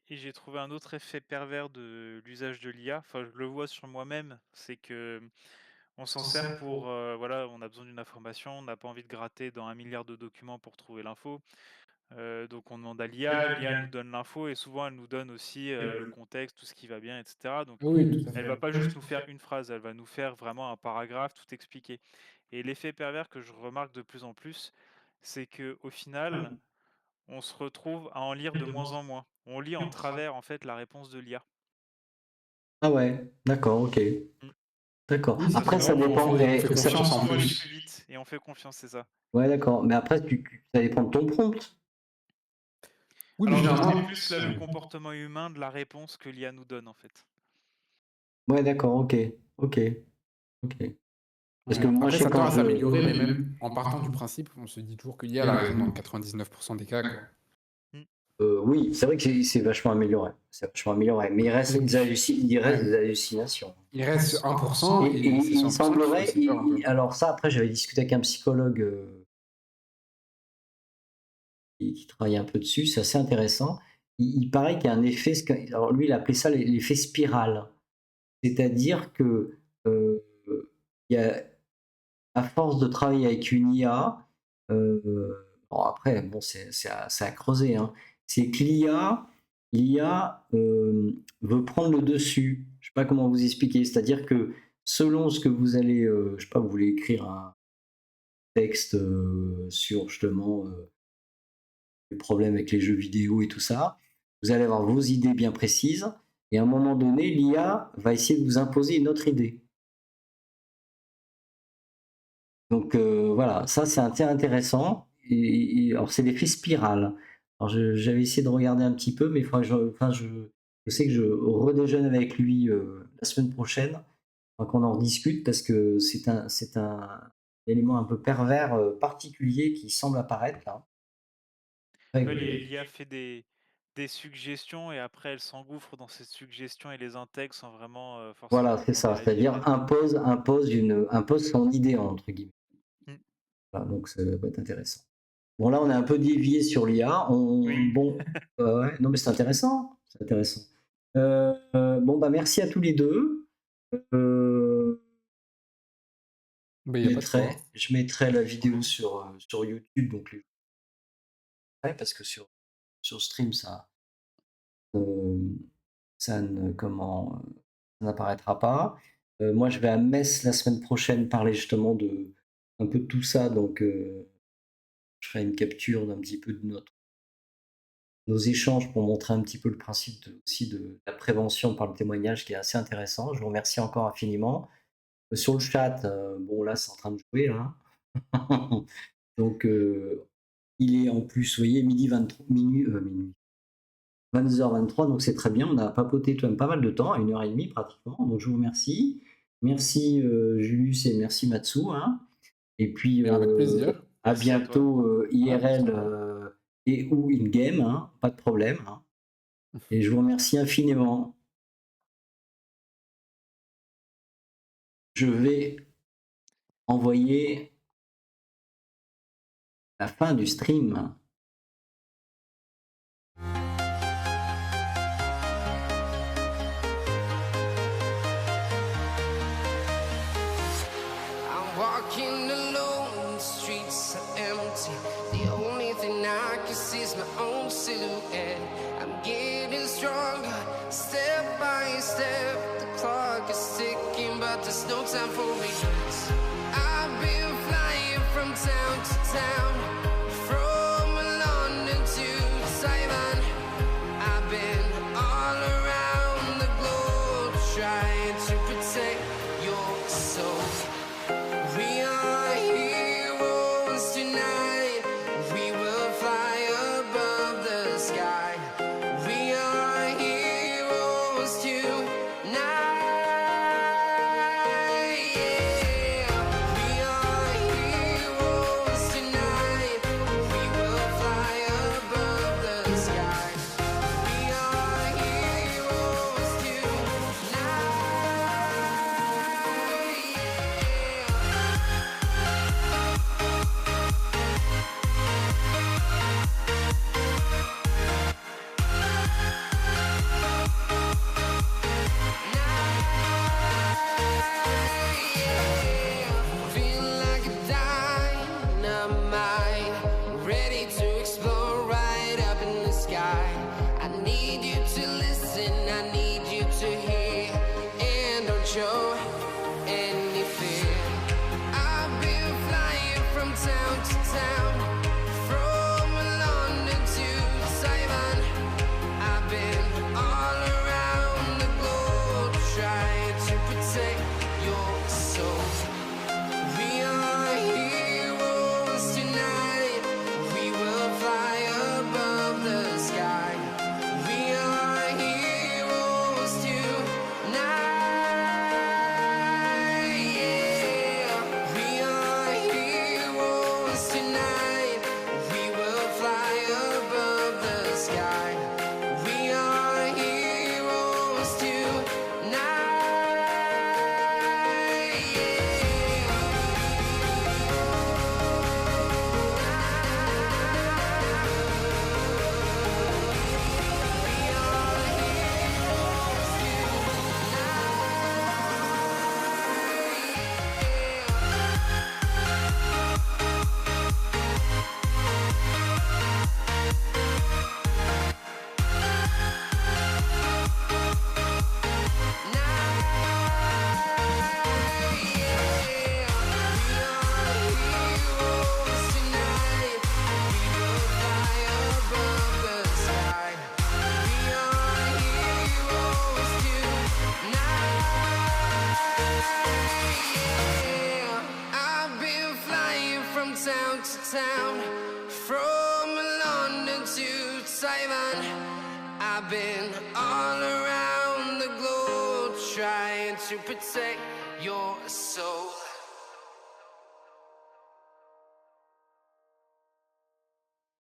Et j'ai trouvé un autre effet pervers de l'usage de l'IA. Enfin, je le vois sur moi-même, c'est que on s'en sert pour, voilà, on a besoin d'une information, on n'a pas envie de gratter dans 1 milliard de documents pour trouver l'info. Donc on demande à l'IA nous donne l'info et souvent elle nous donne aussi le contexte, tout ce qui va bien, etc. Donc Oui, tout à elle fait. va pas juste nous faire une phrase, elle va nous faire vraiment un paragraphe, tout expliquer. Et l'effet pervers que je remarque de plus en plus, c'est que au final, on se retrouve à en lire de moins en moins. On lit en travers en fait la réponse de l'IA. Ah ouais, d'accord, ok. Mm. D'accord. Oui, c'est Après, vrai, ça dépend. on fait Ça, confiance en On faut aller plus. plus vite et on fait confiance, c'est ça. ouais, d'accord. Mais après, ça dépend de ton prompt. Oui, mais Alors c'est généralement... plus là le comportement humain de la réponse que l'IA nous donne en fait. Ouais, d'accord, ok. Ok. Ok. Parce que Ouais. moi, je Après, sais ça tend quand à je. s'améliorer, mais même en partant du principe, on se dit toujours qu'il y a la raison dans 99% des cas, quoi. Mm. Oui, c'est vrai que c'est vachement amélioré. C'est vachement amélioré. Mais il reste Oui. il reste Ouais. des hallucinations. Il reste sur 1% Et et c'est sur 1% il qu'il semblerait, faut peur un peu. alors ça après j'avais discuté avec un psychologue qui travaille un peu dessus, c'est assez intéressant. Il paraît qu'il y a un effet, alors lui il appelait ça l'effet spirale. C'est-à-dire que il y a, à force de travailler avec une IA, bon après, bon, c'est à creuser, hein. C'est que l'IA veut prendre le dessus. Je sais pas comment vous expliquer. C'est-à-dire que selon ce que vous allez, je sais pas, vous voulez écrire un texte sur justement les problèmes avec les jeux vidéo et tout ça, vous allez avoir vos idées bien précises, et à un moment donné, l'IA va essayer de vous imposer une autre idée. Donc voilà, ça c'est intéressant. Alors c'est l'effet spirale. Alors j'avais essayé de regarder un petit peu, mais il faudrait que je sais que je redéjeune avec lui la semaine prochaine. Il faudra qu'on en rediscute parce que c'est un élément un peu pervers particulier qui semble apparaître là. Ouais, Ouais, l'IA fait des suggestions et après elle s'engouffre dans ces suggestions et les intègre sans vraiment voilà, forcément c'est ça. demander l'avis C'est-à-dire humain. impose son idée entre guillemets. Mm. Voilà, donc ça va être intéressant. Bon, là, on a un peu dévié sur l'IA. Oui. Bon, ouais, non, mais c'est intéressant. C'est intéressant. Bon, bah, merci à tous les deux. Bah, il y a pas de quoi. Je mettrai la vidéo sur YouTube, donc parce que sur stream, euh, ça n'apparaîtra pas. Moi, je vais à Metz la semaine prochaine parler justement de un peu de tout ça, donc je ferai une capture d'un petit peu de nos échanges pour montrer un petit peu le principe aussi de la prévention par le témoignage qui est assez intéressant. Je vous remercie encore infiniment. Sur le chat, bon là c'est en train de jouer là. Donc il est en plus, vous voyez, midi 23, minuit 22h23, donc c'est très bien. On a papoté quand même pas mal de temps, 1h30 pratiquement. Donc je vous remercie. Merci Julius et merci Matsu, hein. Et puis Mais avec plaisir. à Merci à toi. bientôt IRL et ou in-game, hein, pas de problème, hein. Et je vous remercie infiniment. Je vais envoyer la fin du stream. I'm walking alone, the streets are empty. The only thing I can see is my own silhouette. I'm getting stronger, step by step. The clock is ticking, but there's no time for regrets. I've been flying from town to town, from London to Taiwan. I've been all around the globe trying to protect your soul. We are heroes tonight. We will fly above the sky. We are heroes tonight. Yeah. We are heroes tonight. Simon. I've been all around the globe trying to protect your soul.